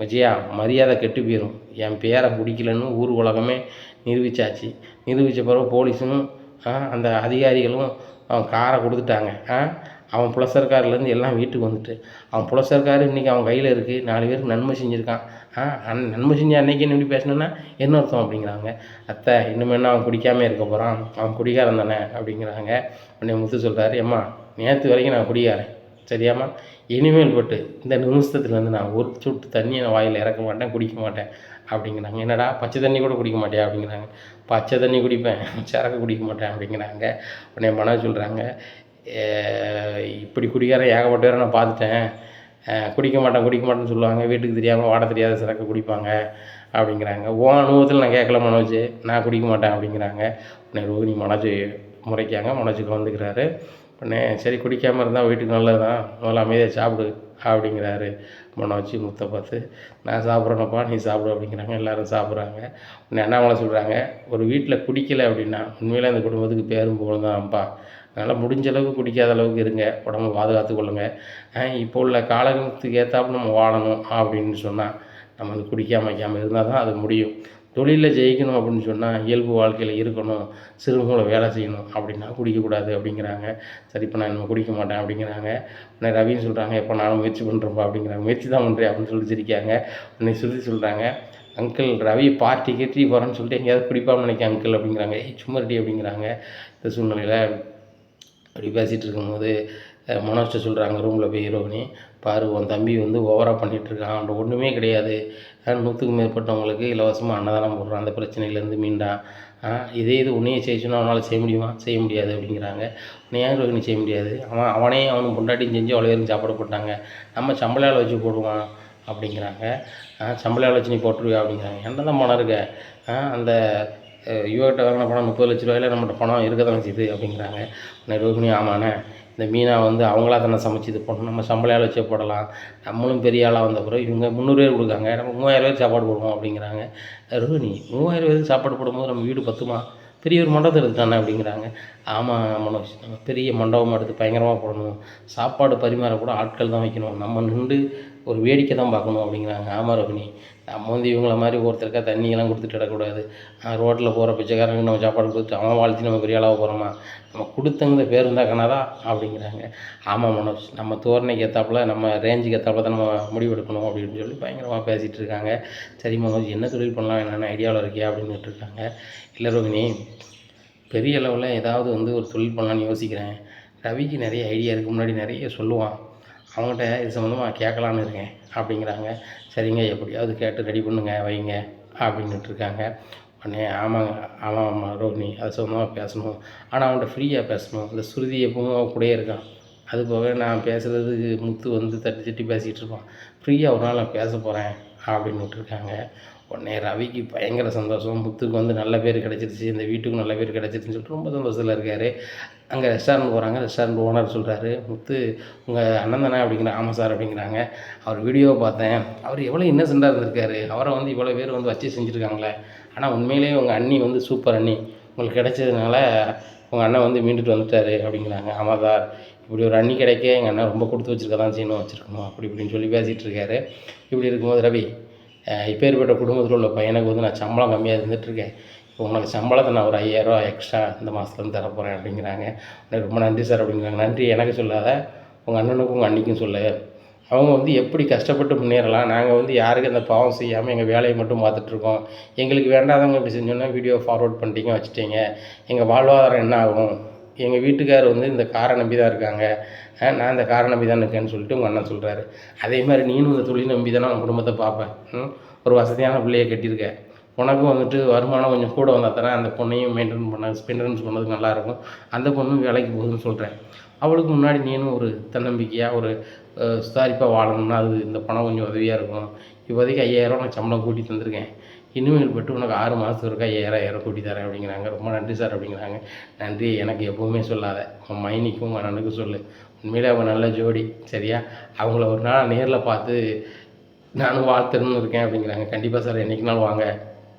விஜயா மரியாதை கெட்டு போயிடும். என் பேரை பிடிக்கலன்னு ஊர் உலகமே நிரூபித்தாச்சு. நிரூபித்த பிறகு போலீஸும் அந்த அதிகாரிகளும் அவன் காரை கொடுத்துட்டாங்க. அவன் புலசர்கார்லேருந்து எல்லாம் வீட்டுக்கு வந்துட்டு, அவன் புலசர்கார் இன்றைக்கி அவன் கையில் இருக்குது. 4 பேருக்கு நன்மை செஞ்சுருக்கான். நன்மை செஞ்ச அன்றைக்கி என்ன இப்படி பேசணுன்னா என்ன அர்த்தம் அப்படிங்கிறாங்க. அத்தை இன்னுமேனா அவன் குடிக்காமல் இருக்க போகிறான், அவன் குடிகாரன் தானே அப்படிங்கிறாங்க. உடனே முத்து சொல்கிறாரு, ஏம்மா நேற்று வரைக்கும் நான் குடிகாரன் சரியாம்மா, இனிமேல் பட்டு இந்த நிமிஷத்துலேருந்து நான் ஒரு சொட்டு தண்ணியை நான் வாயில் இறக்க மாட்டேன், குடிக்க மாட்டேன் அப்படிங்கிறாங்க. என்னடா பச்சை தண்ணி கூட குடிக்க மாட்டியா அப்படிங்கிறாங்க. பச்சை தண்ணி குடிப்பேன், சரக்கு குடிக்க மாட்டேன் அப்படிங்கிறாங்க. உடனே மனோஜ் சொல்கிறாங்க, இப்படி குடிக்காரன் ஏகப்பட்ட பேரை நான் பார்த்துட்டேன், குடிக்க மாட்டேன்னு சொல்லுவாங்க, வீட்டுக்கு தெரியாமல் வாட தெரியாத சரக்கு குடிப்பாங்க அப்படிங்கிறாங்க. உன் அனுபவத்தில் நான் கேட்கல மனோஜ், நான் குடிக்க மாட்டேன் அப்படிங்கிறாங்க. உடனே ரோகிணி மனோஜ் முறைக்காங்க. மனோஜுக்கு வந்துக்கிறாரு. உடனே சரி குடிக்காமல் இருந்தால் வீட்டுக்கு நல்லது தான், முதல்ல அமைதியாக சாப்பிடு அப்படிங்கிறாரு மனோஜ் முத்தை பார்த்து. நான் சாப்பிட்றேனப்பா நீ சாப்பிடு அப்படிங்கிறாங்க. எல்லோரும் சாப்பிட்றாங்க. உடனே அண்ணாமலை சொல்கிறாங்க, ஒரு வீட்டில் குடிக்கலை அப்படின்னா உண்மையிலே அந்த குடும்பத்துக்கு பேரும் புகழும் தான்ப்பா. அதனால் முடிஞ்ச அளவுக்கு குடிக்காத அளவுக்கு இருங்க, உடம்பை பாதுகாத்து கொள்ளுங்கள். இப்போ உள்ள காலகட்டத்துக்கு ஏற்றாப்புல நம்ம வாழணும் அப்படின்னு சொன்னால் நம்ம அது குடிக்காமல் வைக்காமல் இருந்தால் தான் அது முடியும். தொழிலில் ஜெயிக்கணும் அப்படின்னு சொன்னால் இயல்பு வாழ்க்கையில் இருக்கணும், சிறுமூளை வேலை செய்யணும் அப்படின்னா குடிக்கக்கூடாது அப்படிங்கிறாங்க. சரி இப்போ நான் இன்னும் குடிக்க மாட்டேன் அப்படிங்கிறாங்க. உடனே ரவின்னு சொல்கிறாங்க, எப்போ நானும் முயற்சி பண்ணுறேன்ப்பா அப்படிங்கிறாங்க. முயற்சி தான் பண்ணுறேன் அப்படின்னு சொல்லி சிரிக்காங்க. உடனே சொல்கிறாங்க, அங்கிள் ரவி பார்ட்டி கேட்டி போகிறேன்னு சொல்லிட்டு எங்கேயாவது குடிப்பான்னு நினைக்க அங்கிள் அப்படிங்கிறாங்க. சும்மா ரெடி அப்படிங்கிறாங்க. இந்த சூழ்நிலையில் அப்படி பேசிகிட்டு இருக்கும்போது மனோஜ்ட்ட சொல்கிறாங்க ரூமில் போய் ரோகிணி, பாரு உன் தம்பி வந்து ஓவராக பண்ணிகிட்ருக்கான், அவன்கிட்ட ஒன்றுமே கிடையாது, 100க்கும் மேற்பட்டவங்களுக்கு இலவசமாக அன்னதானம் போடுறான், அந்த பிரச்சனையிலேருந்து மீண்டான், இது உன்னையே செய்ய சொன்னால் அவனால் செய்ய முடியுமா, செய்ய முடியாது அப்படிங்கிறாங்க. உன்னை ஏன் ரோகிணி செய்ய முடியாது, அவனே அவனும் பொண்டாட்டியும் செஞ்சு அவ்வளோ பேரும் சாப்பாடு போட்டாங்க, நம்ம சம்பளால் வச்சு போடுவான், அப்படிங்கிறாங்க. சம்பள ஆலோசனை போட்டுருவியா அப்படிங்கிறாங்க. என்ன தான் பணம் இருக்க? அந்த யுவகிட்ட வாங்கின பணம் 30,00,000 நம்மகிட்ட பணம் இருக்க தானே செய்யுது அப்படிங்கிறாங்க. உடனே ரோகிணி ஆமாண்ணே, இந்த மீனா வந்து அவங்களா தானே சமைச்சு இது பண்ணணும், நம்ம சம்பள ஆள் வச்சே போடலாம், நம்மளும் பெரிய ஆளாக வந்த பிறகு இவங்க 300 பேர் கொடுக்காங்க, நம்ம 3000 பேருக்கு சாப்பாடு போடுவோம் அப்படிங்கிறாங்க. ரோகிணி 3000 பேருக்கு சாப்பாடு போடும்போது நம்ம வீடு பத்துமா? பெரிய ஒரு மண்டபத்தை எடுத்துட்டானே அப்படிங்கிறாங்க. ஆமாம் மனோஜ், நம்ம பெரிய மண்டபமாக எடுத்து பயங்கரமாக போடணும், சாப்பாடு பரிமாற கூட ஆட்கள் தான் வைக்கணும், நம்ம நின்று ஒரு வேடிக்கை தான் பார்க்கணும் அப்படிங்கிறாங்க. ஆமாம் ரோகிணி, நம்ம வந்து இவங்கள மாதிரி ஒருத்தருக்கா தண்ணியெல்லாம் கொடுத்துட்டு விடக்கூடாது. ரோட்டில் போகிற பிச்சைக்காரங்க நம்ம சாப்பாடு கொடுத்து அவன் வாழ்த்தி நம்ம பெரிய ஆளாக போகிறோமா? நம்ம கொடுத்தங்க பேர் இருந்தால் கணாதா அப்படிங்கிறாங்க. ஆமாம் மனோஜ், நம்ம தோரணைக்கு ஏற்றாப்புல நம்ம ரேஞ்சுக்கு ஏற்றாப்புல தான் நம்ம முடிவு எடுக்கணும் அப்படின்னு சொல்லி பயங்கரமாக பேசிகிட்டு இருக்காங்க. சரி மனோஜ், என்ன தொழில் பண்ணலாம், என்னென்ன ஐடியாவில் இருக்கியா அப்படின்னுட்டு இருக்காங்க. இல்லை ரோகிணி, பெரிய லெவலில் ஏதாவது வந்து ஒரு தொழில் பண்ணலான்னு யோசிக்கிறேன். ரவிக்கு நிறைய ஐடியா இருக்குது, முன்னாடி நிறைய சொல்லுவான், அவங்ககிட்ட இது சம்மந்தமாக கேட்கலான்னு இருக்கேன் அப்படிங்கிறாங்க. சரிங்க, எப்படியாவது கேட்டு ரெடி பண்ணுங்க வைங்க அப்படின்னுட்டு இருக்காங்க. உடனே ஆமாங்க, ஆமாம் ரோஹினி, அது சம்மந்தமாக பேசணும், ஆனால் அவன்கிட்ட ஃப்ரீயாக பேசணும். இந்த சுருதி எப்பவும் அவன் கூடயே இருக்கான், அது போக நான் பேசுகிறது முத்து வந்து தட்டி தட்டி பேசிகிட்டு இருப்பான், ஃப்ரீயாக ஒரு நாள் நான் பேச போகிறேன் அப்படின்னு விட்டுருக்காங்க. உடனே ரவிக்கு பயங்கர சந்தோஷம், முத்துக்கு வந்து நல்ல பேர் கிடச்சிருச்சு, இந்த வீட்டுக்கும் நல்ல பேர் கிடச்சிருச்சுன்னு சொல்லிட்டு ரொம்ப சந்தோஷத்தில் இருக்கார். அங்கே ரெஸ்டாரண்ட் போகிறாங்க. ரெஸ்டாரண்ட் ஓனர் சொல்கிறாரு, முத்து உங்கள் அண்ணன் தானே அப்படிங்கிற. ஆமாம் சார் அப்படிங்கிறாங்க. அவர் வீடியோவை பார்த்தேன், அவர் எவ்வளோ இன்னசென்ட்டாக இருந்திருக்காரு, அவரை வந்து இவ்வளோ பேர் வந்து வச்சு செஞ்சுருக்காங்களே, ஆனால் உண்மையிலேயே உங்கள் அண்ணி வந்து சூப்பர் அண்ணி, உங்களுக்கு கிடைச்சதுனால உங்கள் அண்ணன் வந்து மீண்டுட்டு வந்துட்டார் அப்படிங்கிறாங்க. ஆமாம் சார், இப்படி ஒரு அண்ணி கிடைக்க எங்கள் அண்ணன் ரொம்ப கொடுத்து வச்சுருக்க தான் செய்யணும், வச்சுருக்கணும் அப்படி இப்படின்னு சொல்லி பேசிகிட்டு இருக்காரு. இப்படி இருக்கும்போது ரவி, இப்பேற்பட்ட குடும்பத்தில் உள்ள பையனுக்கு வந்து நான் சம்பளம் கம்மியாக இருந்துகிட்ருக்கேன், இப்போ உனக்கு சம்பளத்தை நான் ஒரு 5000 எக்ஸ்ட்ரா இந்த மாதத்துலேருந்து தரப்போகிறேன் அப்படிங்கிறாங்க. ரொம்ப நன்றி சார் அப்படிங்கிறாங்க. நன்றி எனக்கு சொல்லாத, உங்கள் அண்ணனுக்கும் உங்கள் அண்ணிக்கும் சொல்லு, அவங்க வந்து எப்படி கஷ்டப்பட்டு முன்னேறலாம், நாங்கள் வந்து யாருக்கும் அந்த பாவம் செய்யாமல் எங்கள் வேலையை மட்டும் பார்த்துட்ருக்கோம், எங்களுக்கு வேண்டாதவங்க இப்படி செஞ்சோன்னா வீடியோ ஃபார்வர்ட் பண்ணிட்டீங்க வச்சுட்டீங்க, எங்கள் வாழ்வாதாரம் என்ன ஆகும், எங்கள் வீட்டுக்கார் வந்து இந்த காரை நம்பி தான் இருக்காங்க, நான் இந்த காரை நம்பி தான் இருக்கேன்னு சொல்லிட்டு உங்கள் அண்ணன் சொல்கிறாரு. அதே மாதிரி நீனும் இந்த தொழில் நம்பி தானே உங்கள் குடும்பத்தை பார்ப்பேன், ஒரு வசதியான பிள்ளையை கட்டியிருக்க, உனக்கும் வந்துட்டு வருமானம் கொஞ்சம் கூட வந்தால் தானே அந்த பொண்ணையும் மெயின்டைன் பண்ண ஸ்பெண்டர்னு சொன்னதுக்கு நல்லாயிருக்கும், அந்த பொண்ணும் வேலைக்கு போகுதுன்னு சொல்கிறேன், அவளுக்கு முன்னாடி நீனும் ஒரு தன்னம்பிக்கையாக ஒரு சுதாரிப்பாக வாழணும்னா அது இந்த பணம் கொஞ்சம் உதவியாக இருக்கும், இப்போதைக்கு 5000 நான் சம்பளம் கூட்டி தந்திருக்கேன், இனிமேல் பட்டு உனக்கு 6 மாதத்துக்கு இருக்கா 5000 கூட்டி தரேன் அப்படிங்கிறாங்க. ரொம்ப நன்றி சார் அப்படிங்கிறாங்க. நன்றி எனக்கு எப்போவுமே சொல்லாத, உன் மைனிக்கும் உங்கள் அண்ணனுக்கும் சொல்லு, உண்மையிலே அவங்க நல்ல ஜோடி சரியா, அவங்கள ஒரு நாள் நேரில் பார்த்து நானும் வாழ்த்துன்னு இருக்கேன் அப்படிங்கிறாங்க. கண்டிப்பாக சார், என்றைக்குனாலும் வாங்க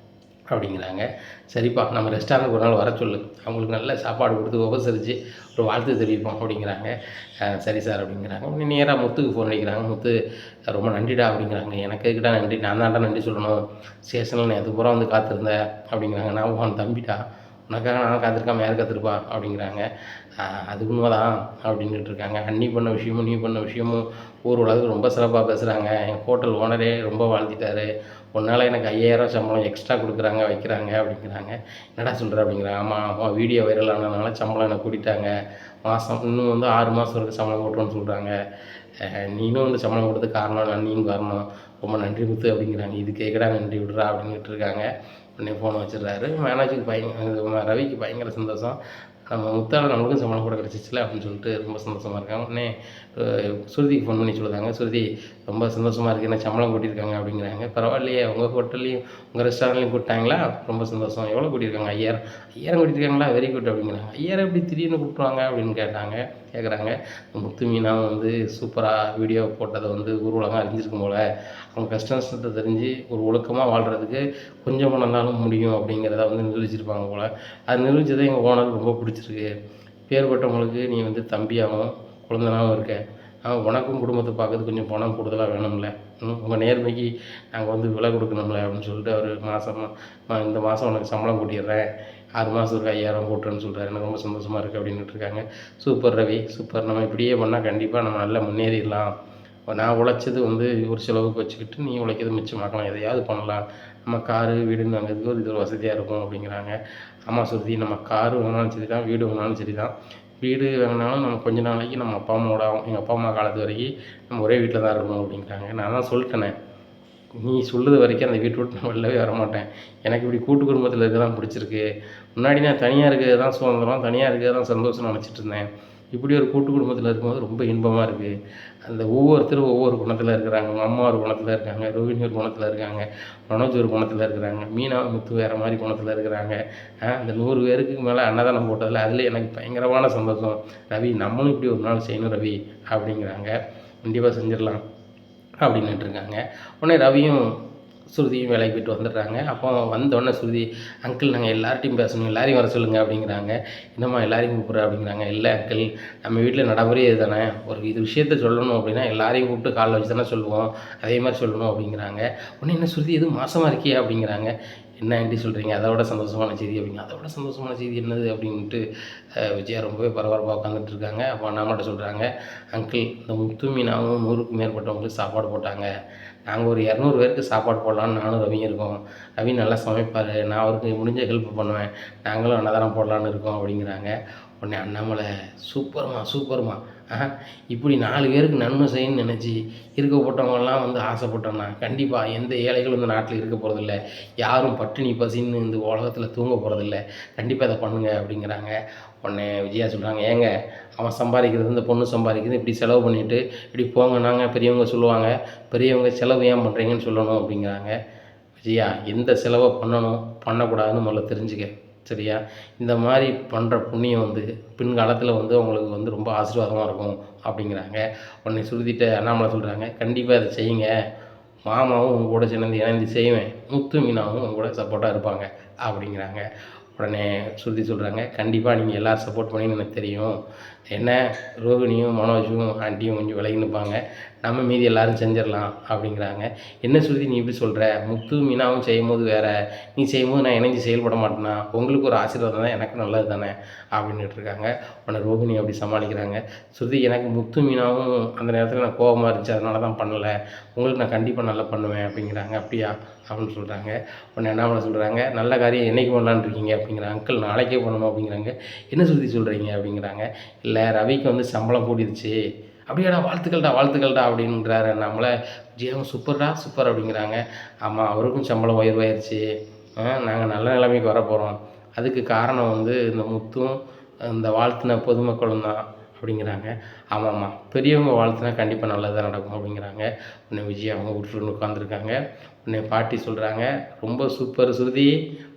அப்படிங்கிறாங்க. சரிப்பா, நம்ம ரெஸ்டாரண்ட்டுக்கு ஒரு நாள் வர சொல்லு, அவங்களுக்கு நல்ல சாப்பாடு கொடுத்து உபசரித்து ஒரு வாழ்த்து தெரிவிப்போம் அப்படிங்கிறாங்க. சரி சார் அப்படிங்கிறாங்க. உடனே நேராக முத்துக்கு ஃபோன் அடிக்கிறாங்க. முத்து ரொம்ப நன்றிடா அப்படிங்கிறாங்க. எனக்கு எதுக்கிட்ட நன்றி, நான் தான்டா நன்றி சொல்லணும், ஸ்டேஷனில் நான் எது பூரா வந்து காத்திருந்தேன் அப்படிங்கிறாங்க. நான் உன் தம்பிடா, உனக்காக நான் காத்திருக்காமல் யார் காத்திருப்பா அப்படிங்கிறாங்க. அது உண்மைதான் அப்படின்ட்டு இருக்காங்க. அண்ணி பண்ண விஷயமும் நீ பண்ண விஷயமும் ஊர் உலகம் ரொம்ப சிறப்பாக பேசுகிறாங்க, எங்கள் ஹோட்டல் ஓனரே ரொம்ப வாழ்த்திட்டாரு, உன்னால் எனக்கு 5000 சம்பளம் எக்ஸ்ட்ரா கொடுக்குறாங்க வைக்கிறாங்க அப்படிங்கிறாங்க. என்னடா சொல்கிற அப்படிங்கிறாங்க. ஆமாம், வீடியோ வைரல் ஆனதுனால சம்பளம் எனக்கு கூட்டிட்டாங்க, மாதம் இன்னும் வந்து 6 மாதம் வரைக்கும் சம்பளம் கூட்டுறோன்னு சொல்கிறாங்க, நீனும் வந்து சம்பளம் கொடுத்து காரணம் அண்ணியும் காரணம், ரொம்ப நன்றி முத்து அப்படிங்கிறாங்க. இது கேட்கடா நன்றி விடுறா அப்படின்ட்டு இருக்காங்க. உடனே ஃபோனை வச்சிடுறாரு. மேனேஜருக்கு ரவிக்கு பயங்கர சந்தோஷம், நம்ம முத்தால் நம்மளுக்கும் சம்பளம் கூட கிடச்சிச்சில அப்படின்னு சொல்லிட்டு ரொம்ப சந்தோஷமாக இருக்காங்க. உடனே சுருதிக்கு ஃபோன் பண்ணி சொல்லுதாங்க. சுருதி ரொம்ப சந்தோஷமாக இருக்குது, என்ன சம்பளம் கூட்டியிருக்காங்க அப்படிங்கிறாங்க. பரவாயில்லையே, உங்கள் ஹோட்டல்லையும் உங்கள் ரெஸ்டாரண்ட்லையும் கூப்பிட்டாங்களா, ரொம்ப சந்தோஷம், எவ்வளோ கூட்டியிருக்காங்க, 5000 கூட்டியிருக்காங்களா, வெரி குட் அப்படிங்கிறாங்க. 5000 எப்படி திடீர்னு கூப்பிட்டுவாங்க அப்படின்னு கேட்குறாங்க. முத்து மீனா வந்து சூப்பராக வீடியோ போட்டதை வந்து ஊர் உலகம் அறிஞ்சிருக்கும் போல், அவங்க கஷ்ட நஷ்டத்தை தெரிஞ்சு ஒரு ஒழுக்கமாக வாழ்கிறதுக்கு கொஞ்சம் பண்ணாலும் முடியும் அப்படிங்கிறத வந்து நிரூபிச்சிருப்பாங்க போல். அது நிரூபித்ததை எங்கள் ஓனருக்கு ரொம்ப பிடிச்சிருக்கு, பேர்பட்டவங்களுக்கு நீ வந்து தம்பியாகவும் குழந்தனாகவும் இருக்க, உனக்கும் குடும்பத்தை பார்க்கறது கொஞ்சம் பணம் கூடுதலாக வேணும்ல, உங்கள் நேர்மைக்கு நாங்கள் வந்து விலை கொடுக்கணும்ல அப்படின்னு சொல்லிட்டு அவர் இந்த மாதம் உனக்கு சம்பளம் கூட்டிடுறேன், 6 மாதத்துக்கு 5000 கூட்டுறேன்னு சொல்கிறாரு. எனக்கு ரொம்ப சந்தோஷமாக இருக்குது அப்படின்ட்டு இருக்காங்க. சூப்பர் ரவி, சூப்பர், நம்ம இப்படியே பண்ணால் கண்டிப்பாக நம்ம நல்லா முன்னேறிடலாம், நான் உழைச்சது வந்து ஒரு செலவுக்கு வச்சுக்கிட்டு நீ உழைக்கிறது மிச்சமாக்கலாம், எதையாவது பண்ணலாம், நம்ம காரு வீடுன்னு வாங்கிறதுக்கு இது ஒரு வசதியாக இருக்கும் அப்படிங்கிறாங்க. ஆமாம் சுருதி, நம்ம காரு வாங்கினாலும் சரி தான், வீடு வாங்கினாலும் சரி தான், வீடு வாங்கினாலும் நம்ம கொஞ்ச நாளைக்கு நம்ம அப்பா அம்மாவோட எங்கள் அப்பா அம்மா காலத்து வரைக்கும் நம்ம ஒரே வீட்டில் தான் இருக்கணும் அப்படிங்கிறாங்க. நான் தான் சொல்லிட்டேனே, நீ சொல்லுறது வரைக்கும் அந்த வீட்டை விட்டு நான் வெளிலவே வரமாட்டேன், எனக்கு இப்படி கூட்டு குடும்பத்தில் இருக்க தான் பிடிச்சிருக்கு, முன்னாடி நான் தனியாக இருக்கிறது தான் சுதந்திரம், தனியாக இருக்கிறது தான் சந்தோஷம்னு நினச்சிட்டு இருந்தேன், இப்படி ஒரு கூட்டு குடும்பத்தில் இருக்கும்போது ரொம்ப இன்பமாக இருக்குது. அந்த ஒவ்வொருத்தரும் ஒவ்வொரு குணத்தில் இருக்கிறாங்க. உங்கள் அம்மா ஒரு குணத்தில் இருக்காங்க, ரோஹிணி ஒரு குணத்தில் இருக்காங்க, மனோஜ் ஒரு குணத்தில் இருக்கிறாங்க, மீனா முத்து வேறு மாதிரி குணத்தில் இருக்கிறாங்க. அந்த 100 பேருக்கு மேலே அன்னதானம் போட்டதில் அதில் எனக்கு பயங்கரமான சந்தோஷம். ரவி நம்மளும் இப்படி ஒரு நாள் செய்யணும் ரவி அப்படிங்கிறாங்க. கண்டிப்பாக செஞ்சிடலாம் அப்படின்னுட்டு இருக்காங்க. உடனே ரவியும் ஸ்ருதியும் வேலைக்கு போய்ட்டு வந்துடுறாங்க. அப்போ வந்தோடனே ஸ்ருதி, அங்கிள் நாங்கள் எல்லார்ட்டையும் பேசணும், எல்லாரையும் வர சொல்லுங்கள் அப்படிங்கிறாங்க. என்னம்மா எல்லாரையும் கூப்பிட்ற அப்படிங்கிறாங்க. இல்லை அங்கிள், நம்ம வீட்டில் நடைமுறையே இது தானே, ஒரு இது விஷயத்த சொல்லணும் அப்படின்னா எல்லாரையும் கூப்பிட்டு காலில் வச்சு தானே சொல்லுவோம், அதே மாதிரி சொல்லணும் அப்படிங்கிறாங்க. உடனே என்ன ஸ்ருதி எதுவும் மாசமாக இருக்கியா அப்படிங்கிறாங்க. என்ன ஆண்டி சொல்கிறீங்க, அதை விட சந்தோஷமான செய்தி அப்படிங்க. அதை விட சந்தோஷமான செய்தி என்னது அப்படின்ட்டு விஜயா ரொம்பவே பரபரப்பாக உட்காந்துட்டு இருக்காங்க. அப்போ அண்ணாமட்ட சொல்கிறாங்க, அங்கிள் இந்த முத்து மீனாவும் 100க்கும் மேற்பட்டவங்களுக்கு சாப்பாடு போட்டாங்க. நாங்கள் ஒரு 200 பேருக்கு சாப்பாடு போடலான்னு நானும் ரவியும் இருக்கோம். ரவி நல்லா சமைப்பார், நான் அவருக்கு முடிஞ்ச ஹெல்ப் பண்ணுவேன், நாங்களும் அன்னதானம் போடலான்னு இருக்கோம் அப்படிங்கிறாங்க. உடனே அண்ணாமலை, சூப்பர்மா சூப்பர்மா, இப்படி 4 பேருக்கு நன்மை செய்யணும்னு நினச்சி இருக்கப்பட்டவங்கெல்லாம் வந்து ஆசைப்பட்டோன்னா கண்டிப்பாக எந்த ஏழைகளும் இந்த நாட்டில் இருக்க போகிறதில்ல, யாரும் பட்டினி பசின்னு இந்த உலகத்தில் தூங்க போகிறதில்ல, கண்டிப்பாக இதை பண்ணுங்க அப்படிங்கிறாங்க. உடனே விஜயா சொல்கிறாங்க, ஏங்க அவன் சம்பாதிக்கிறது இந்த பொண்ணு சம்பாதிக்கிறது இப்படி செலவு பண்ணிவிட்டு இப்படி போங்கன்னாங்க பெரியவங்க சொல்லுவாங்க, பெரியவங்க செலவு ஏன் பண்ணுறீங்கன்னு சொல்லணும் அப்படிங்கிறாங்க. விஜயா, எந்த செலவை பண்ணணும் பண்ணக்கூடாதுன்னு முதல்ல தெரிஞ்சுக்க, சரியா? இந்த மாதிரி பண்ணுற புண்ணியம் வந்து பின்காலத்தில் வந்து அவங்களுக்கு வந்து ரொம்ப ஆசீர்வாதமாக இருக்கும் அப்படிங்கிறாங்க. உடனே சுருதிட்ட அண்ணாமலை சொல்கிறாங்க, கண்டிப்பாக அதை செய்யுங்க, மாமாவும் உங்க கூட சேர்ந்து இணைந்து செய்வேன், முத்து மீனாவும் உங்க கூட சப்போர்ட்டாக இருப்பாங்க அப்படிங்கிறாங்க. உடனே ஸ்ருதி சொல்கிறாங்க, கண்டிப்பாக நீங்கள் எல்லோரும் சப்போர்ட் பண்ணின்னு எனக்கு தெரியும், என்ன ரோகிணியும் மனோஜும் ஆண்டியும் கொஞ்சம் விலகி நிற்பாங்க, நம்ம மீதி எல்லோரும் செஞ்சிடலாம் அப்படிங்கிறாங்க. என்ன ஸ்ருதி நீ இப்படி சொல்கிற, முத்து மீனாவும் செய்யும்போது வேறு, நீ செய்யும்போது நான் இணைஞ்சு செயல்பட மாட்டேன்னா, உங்களுக்கு ஒரு ஆசீர்வாதம் தான் எனக்கு நல்லது தானே அப்படின்ட்டு இருக்காங்க. உடனே ரோகிணி அப்படி சமாளிக்கிறாங்க. ஸ்ருதி, எனக்கு முத்து மீனாவும் அந்த நேரத்தில் நான் கோபமாக இருந்துச்சு, அதனால தான் பண்ணலை, உங்களுக்கு நான் கண்டிப்பாக நல்லா பண்ணுவேன் அப்படிங்கிறாங்க. அப்படியா அப்படின்னு சொல்கிறாங்க. உடனே அண்ணாமலை சொல்கிறாங்க, நல்ல காரியம் என்றைக்கு பண்ணலான்னு இருக்கீங்க அப்படிங்கிறாங்க. அங்கிள் நாளைக்கே பண்ணணும் அப்படிங்கிறாங்க. என்ன ஸ்ருதி சொல்கிறீங்க அப்படிங்கிறாங்க. இல்லை ரவிக்கு வந்து சம்பளம் கூடிருச்சு. அப்படியாடா, வாழ்த்துக்கள்டா வாழ்த்துக்கள்டா அப்படின்றாரு அண்ணாமலை. விஜயாவும் சூப்பர்டா சூப்பர் அப்படிங்கிறாங்க. ஆமாம், அவருக்கும் சம்பளம் உயர்வாயிருச்சு, நாங்கள் நல்ல நிலைமைக்கு வரப்போகிறோம், அதுக்கு காரணம் வந்து இந்த முத்தும் இந்த வாழ்த்தின பொதுமக்களும் தான் அப்படிங்கிறாங்க. ஆமாம்மா, பெரியவங்க வாழ்த்துனா கண்டிப்பாக நல்லதாக நடக்கும் அப்படிங்கிறாங்க. உடனே விஜய் அவங்க விட்டுட்டு உட்காந்துருக்காங்க. உடனே பாட்டி சொல்கிறாங்க, ரொம்ப சூப்பர் ஸ்ருதி,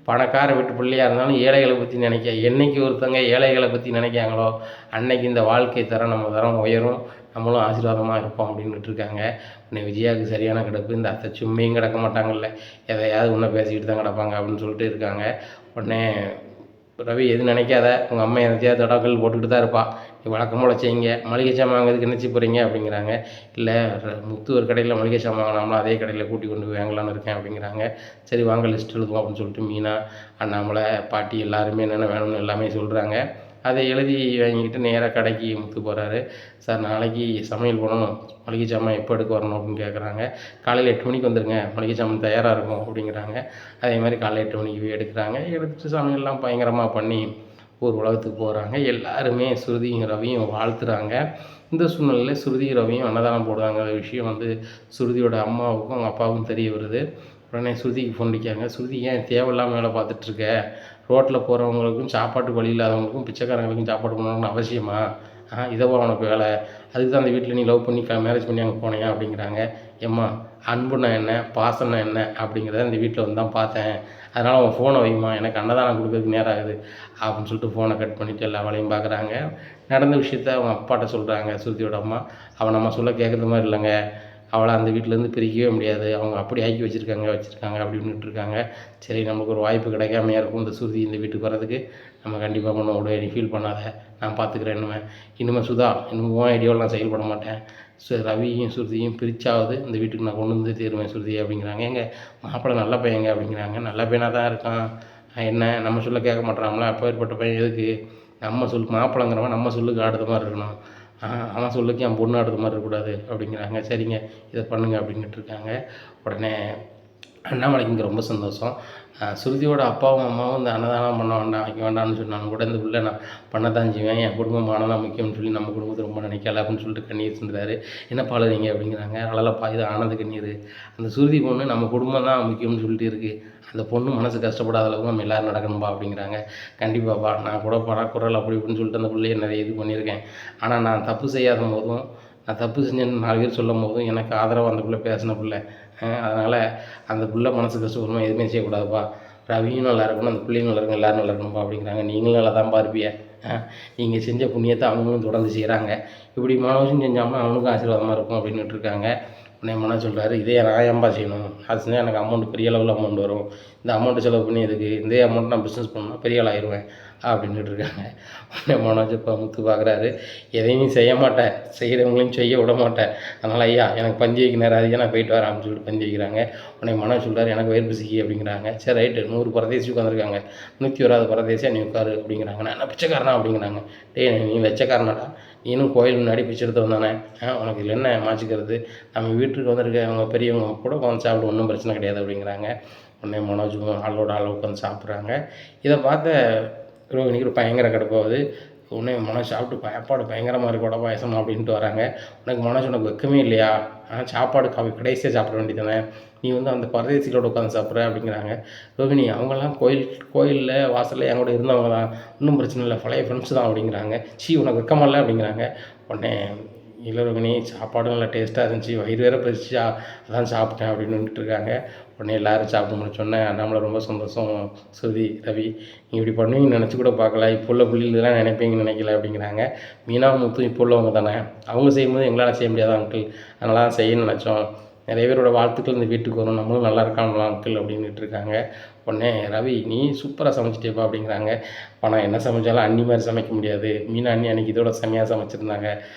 பணக்கார வீட்டு பிள்ளையாக இருந்தாலும் ஏழைகளை பற்றி நினைக்க, என்றைக்கு ஒருத்தங்க ஏழைகளை பற்றி நினைக்காங்களோ அன்னைக்கு இந்த வாழ்க்கை தரம் நம்ம தரம் உயரும், நம்மளும் ஆசீர்வாதமாக இருப்போம் அப்படின்ட்டு இருக்காங்க. உடனே விஜயாவுக்கு சரியான கிடப்பு, இந்த அத்தை சும்மையும் கிடக்க மாட்டாங்கல்ல, எதையாவது ஒன்றை பேசிக்கிட்டு தான் கிடப்பாங்க அப்படின்னு சொல்லிட்டு இருக்காங்க. உடனே ரவி, எதுவும் நினைக்காத, உங்கள் அம்மா எனத்தையாவது தடக்கல் போட்டுக்கிட்டு தான் இருப்பாள், நீ வழக்கம் போல் செய்யுங்க, மளிகை சாமான் வாங்குறதுக்கு நினச்சி போகிறீங்க அப்படிங்கிறாங்க. இல்லை முத்து ஒரு கடையில் மளிகை சாமான் வாங்கினாமலாம் அதே கடையில் கூட்டி கொண்டு போய் வாங்கலான்னு இருக்கேன் அப்படிங்கிறாங்க. சரி வாங்க லிஸ்ட் எழுதுவோம் அப்படின்னு சொல்லிட்டு மீனா, அண்ணாமலை, பாட்டி எல்லாருமே என்னென்ன வேணும்னு எல்லாமே சொல்கிறாங்க. அதை எழுதி வாங்கிக்கிட்டு நேராக கடைக்கு முத்து போகிறாரு. சார் நாளைக்கு சமையல் பண்ணணும், மளிகை சாமான் எப்போ எடுக்க வரணும் அப்படின்னு கேட்குறாங்க. காலையில் 8 மணிக்கு வந்துடுங்க, மளிகை சாமான் தயாராக இருக்கும் அப்படிங்கிறாங்க. அதே மாதிரி காலையில் 8 மணிக்கு போய் எடுக்கிறாங்க. எடுத்துகிட்டு சமையல்லாம் பயங்கரமாக பண்ணி ஒரு உலகத்துக்கு போகிறாங்க. எல்லாருமே ஸ்ருதியும் ரவியும் வாழ்த்துறாங்க. இந்த சூழ்நிலையில் ஸ்ருதியும் ரவியும் அன்னதானம் போடுறாங்கிற விஷயம் வந்து ஸ்ருதியோட அம்மாவுக்கும் அவங்க அப்பாவுக்கும் தெரிய வருது. உடனே ஸ்ருதிக்கு ஃபோன் அடிக்காங்க. ஸ்ருதி, ஏன் தேவையில்லாமல் வேலை பார்த்துட்ருக்க, ரோட்டில் போகிறவங்களுக்கும் சாப்பாட்டுக்கு வழி இல்லாதவங்களுக்கும் பிச்சைக்காரங்களுக்கும் சாப்பாடு பண்ணணும்னு அவசியமா, இதவா உனக்கு வேலை, அதுக்கு தான் அந்த வீட்டில் நீ லவ் பண்ணி மேரேஜ் பண்ணி அங்கே போனியா அப்படிங்கிறாங்க. ஏம்மா, அன்புனா என்ன, பாசம்னா என்ன அப்படிங்கிறத இந்த வீட்டில் வந்து தான் பார்த்தேன், அதனால் அவன் ஃபோனை வைமா, எனக்கு அன்னதானம் கொடுக்கறதுக்கு நேரம் ஆகுது அப்படின்னு சொல்லிட்டு ஃபோனை கட் பண்ணிவிட்டு எல்லா வேலையும் பார்க்குறாங்க. நடந்த விஷயத்த அவங்க அப்பாட்ட சொல்கிறாங்க. ஸ்ருதியோட அம்மா, அவன் நம்ம சொல்ல கேட்குறது மாதிரி இல்லைங்க, அவளை அந்த வீட்டிலேருந்து பிரிக்கவே முடியாது, அவங்க அப்படி ஆக்கி வச்சுருக்காங்க அப்படின்ட்டு இருக்காங்க. சரி, நமக்கு ஒரு வாய்ப்பு கிடைக்காமையா இருக்கும் இந்த ஸ்ருதி இந்த வீட்டுக்கு வர்றதுக்கு, நம்ம கண்டிப்பாக பண்ண விட, நீ ஃபீல் பண்ணாத, நான் பார்த்துக்கிறேன், இனிமேல் சுதா, இன்னும் உன் ஐடியாவில் நான் செயல்பட மாட்டேன், ரவியும் ஸ்ருதியும் பிரிச்சாவது இந்த வீட்டுக்கு நான் கொண்டு வந்து தீருவேன் ஸ்ருதி அப்படிங்கிறாங்க. எங்கள் மாப்பிள்ளை நல்ல பையங்க அப்படிங்கிறாங்க. நல்ல பையனாக தான் இருக்கான், என்ன நம்ம சொல்ல கேட்க மாட்டேறாங்களா, அப்பேற்பட்ட பையன் எதுக்கு, நம்ம மாப்பிள்ளைங்கிறவன் நம்ம சொல்லுக்கு ஆடுற மாதிரி இருக்கணும், அவன் சொல்லுக்கு என் பொண்ணு ஆடுற மாதிரி இருக்கக்கூடாது அப்படிங்கிறாங்க. சரிங்க, இதை பண்ணுங்க அப்படின்ட்டு இருக்காங்க. உடனே அண்ணாமலைக்கு இங்கே ரொம்ப சந்தோஷம். சுருதியோட அப்பாவும் அம்மாவும் இந்த அன்னதானம் பண்ண வேண்டாம், வைக்க வேண்டாம்னு சொன்னாலும் கூட இந்த புள்ள நான் பண்ணத்தான் செய்வேன், என் குடும்பம் மானதான் முக்கியம்னு சொல்லி நம்ம குடும்பத்தை ரொம்ப நினைக்கல அப்படின்னு சொல்லிட்டு கண்ணீர் சிந்துறாரு. என்னப்பா அழுறீங்க அப்படிங்கிறாங்க. அழலப்பா, இது ஆனந்த கண்ணீர். அந்த சுருதி பொண்ணு நம்ம குடும்பம் தான் முக்கியம்னு சொல்லிட்டு இருக்குது. அந்த பொண்ணு மனசு கஷ்டப்படாத அளவுக்கு நம்ம எல்லோரும் நடக்கணும்பா அப்படிங்கிறாங்க. கண்டிப்பாப்பா, நான் கூட பணக்குறல் அப்படி இப்படின்னு சொல்லிட்டு அந்த பிள்ளைய நிறைய இது பண்ணியிருக்கேன். ஆனால் நான் தப்பு செய்யாத போதும், நான் தப்பு செஞ்சேன்னு 4 பேர் சொல்லும் போதும் எனக்கு ஆதரவாக அந்த பிள்ளை பேசின பிள்ளை. அதனால் அந்த பிள்ளை மனசு கஷ்டப்படுமா எதுவுமே செய்யக்கூடாதுப்பா. ரவியும் நல்லா இருக்கணும், அந்த பிள்ளையும் நல்லா இருக்கணும், எல்லோரும் நல்லா இருக்கணும்ப்பா அப்படிங்கிறாங்க. நீங்களும் நல்லா தான்ப்பா இருப்பீங்க. நீங்கள் செஞ்ச புண்ணியத்தை அவங்களும் தொடர்ந்து செய்கிறாங்க. இப்படி மனோஜும் செஞ்சாமல் அவனுக்கும் ஆசீர்வாதமாக இருக்கும் அப்படின்னுட்டு இருக்காங்க. உடனே மனோஜ் சொல்கிறாரு, இதே நான் ஏன்பா செய்யணும், அது செஞ்சால் எனக்கு அமௌண்ட் பெரிய அளவில் அமௌண்ட் வரும், இந்த அமௌண்ட்டு செலவு பண்ணி எதுக்கு, இதே அமௌண்ட் நான் பிஸ்னஸ் பண்ணால் பெரிய ஆள் ஆயிடுவேன் அப்படின்ட்டு இருக்காங்க. உடனே மனோஜ் இப்போ முத்து பார்க்குறாரு, எதையும் செய்ய மாட்டேன், செய்கிறவங்களையும் செய்ய விட மாட்டேன், அதனால் ஐயா எனக்கு பஞ்சு வைக்க நேரம் அதிகம், நான் போயிட்டு வரேன் அப்படின்னு சொல்லிட்டு பஞ்சு வைக்கிறாங்க. உடனே மனோஜ் சொல்கிறார், எனக்கு வயிறு பசிக்கி அப்படிங்கிறாங்க. சரி ரைட்டு, 100 பரதேசி உட்காந்துருக்காங்க, 101வது பரதேசியாக நீ உட்காரு அப்படிங்கிறாங்க. நான் என்ன பிச்சைக்காரனா அப்படிங்கிறாங்க. டேய் நீ லட்சக்காரனாடா, நீனும் கோயில் முன்னாடி பிச்சை எடுத்து வந்தானே, உனக்கு இதில் என்ன மாச்சிக்கிறது, நம்ம வீட்டுக்கு வந்திருக்க அவங்க பெரியவங்க கூட உட்காந்து சாப்பிட ஒன்றும் பிரச்சனை கிடையாது அப்படிங்கிறாங்க. உடனே மனோஜ் ஆளோட ஆள் உட்காந்து சாப்பிட்றாங்க. இதை பார்த்த ரோகிணிக்கு ஒரு பயங்கர கடுப்பாகுது. உடனே மனோஜ் சாப்பிட்டு சாப்பாடு பயங்கரமாக இருக்கு, வடை பாயசம் அப்படின்ட்டு வராங்க. உனக்கு மனோஜ் உனக்கு வெக்கமே இல்லையா, சாப்பாடு கடைசியாக சாப்பிட வேண்டியதானே, நீ வந்து அந்த பரதேசிகளோட உட்காந்து சாப்பிட்ற அப்படிங்கிறாங்க. ரோகிணி அவங்கெல்லாம் கோயிலில் வாசலில் என் கூட இருந்தவங்க தான், ஒன்றும் பிரச்சனை இல்லை, பழைய ஃப்ரெண்ட்ஸ் தான் அப்படிங்கிறாங்க. உனக்கு வெக்கமா இல்லை அப்படிங்கிறாங்க. உடனே இல்லை ரோகிணி, சாப்பாடும் நல்லா டேஸ்ட்டாக இருந்துச்சு, வயிறு வேறு பறிச்சா அதான் சாப்பிட்டேன் அப்படின்னு இருக்காங்க. உடனே எல்லோரும் சாப்பிட்டு முடிச்சோடனே நம்மளை ரொம்ப சந்தோஷம், சுருதி, ரவி நீங்கள் இப்படி பண்ணுவீங்கன்னு நினச்சி கூட பார்க்கல, இப்போ உள்ள பிள்ளைகள் இதெல்லாம் நினைப்பீங்கன்னு நினைக்கல அப்படிங்கிறாங்க. மீனா முத்தும் இப்போ உள்ளவங்க தானே, அவங்க செய்யும்போது எங்களால் செய்ய முடியாத அங்கிள், அதனால தான் செய்யணும்னு நினச்சோம், நிறைய பேரோட வாழ்த்துக்கள் இந்த வீட்டுக்கு வரும், நம்மளும் நல்லா இருக்காங்களா அங்கிள் அப்படின்ட்டு இருக்காங்க. உடனே ரவி நீ சூப்பராக சமைச்சிட்டேப்பா அப்படிங்கிறாங்க. அப்போ நான் என்ன சமைச்சாலும் அண்ணி மாதிரி சமைக்க முடியாது, மீனா அண்ணி அன்றைக்கி இதோட செம்மையாக சமைச்சிருந்தாங்க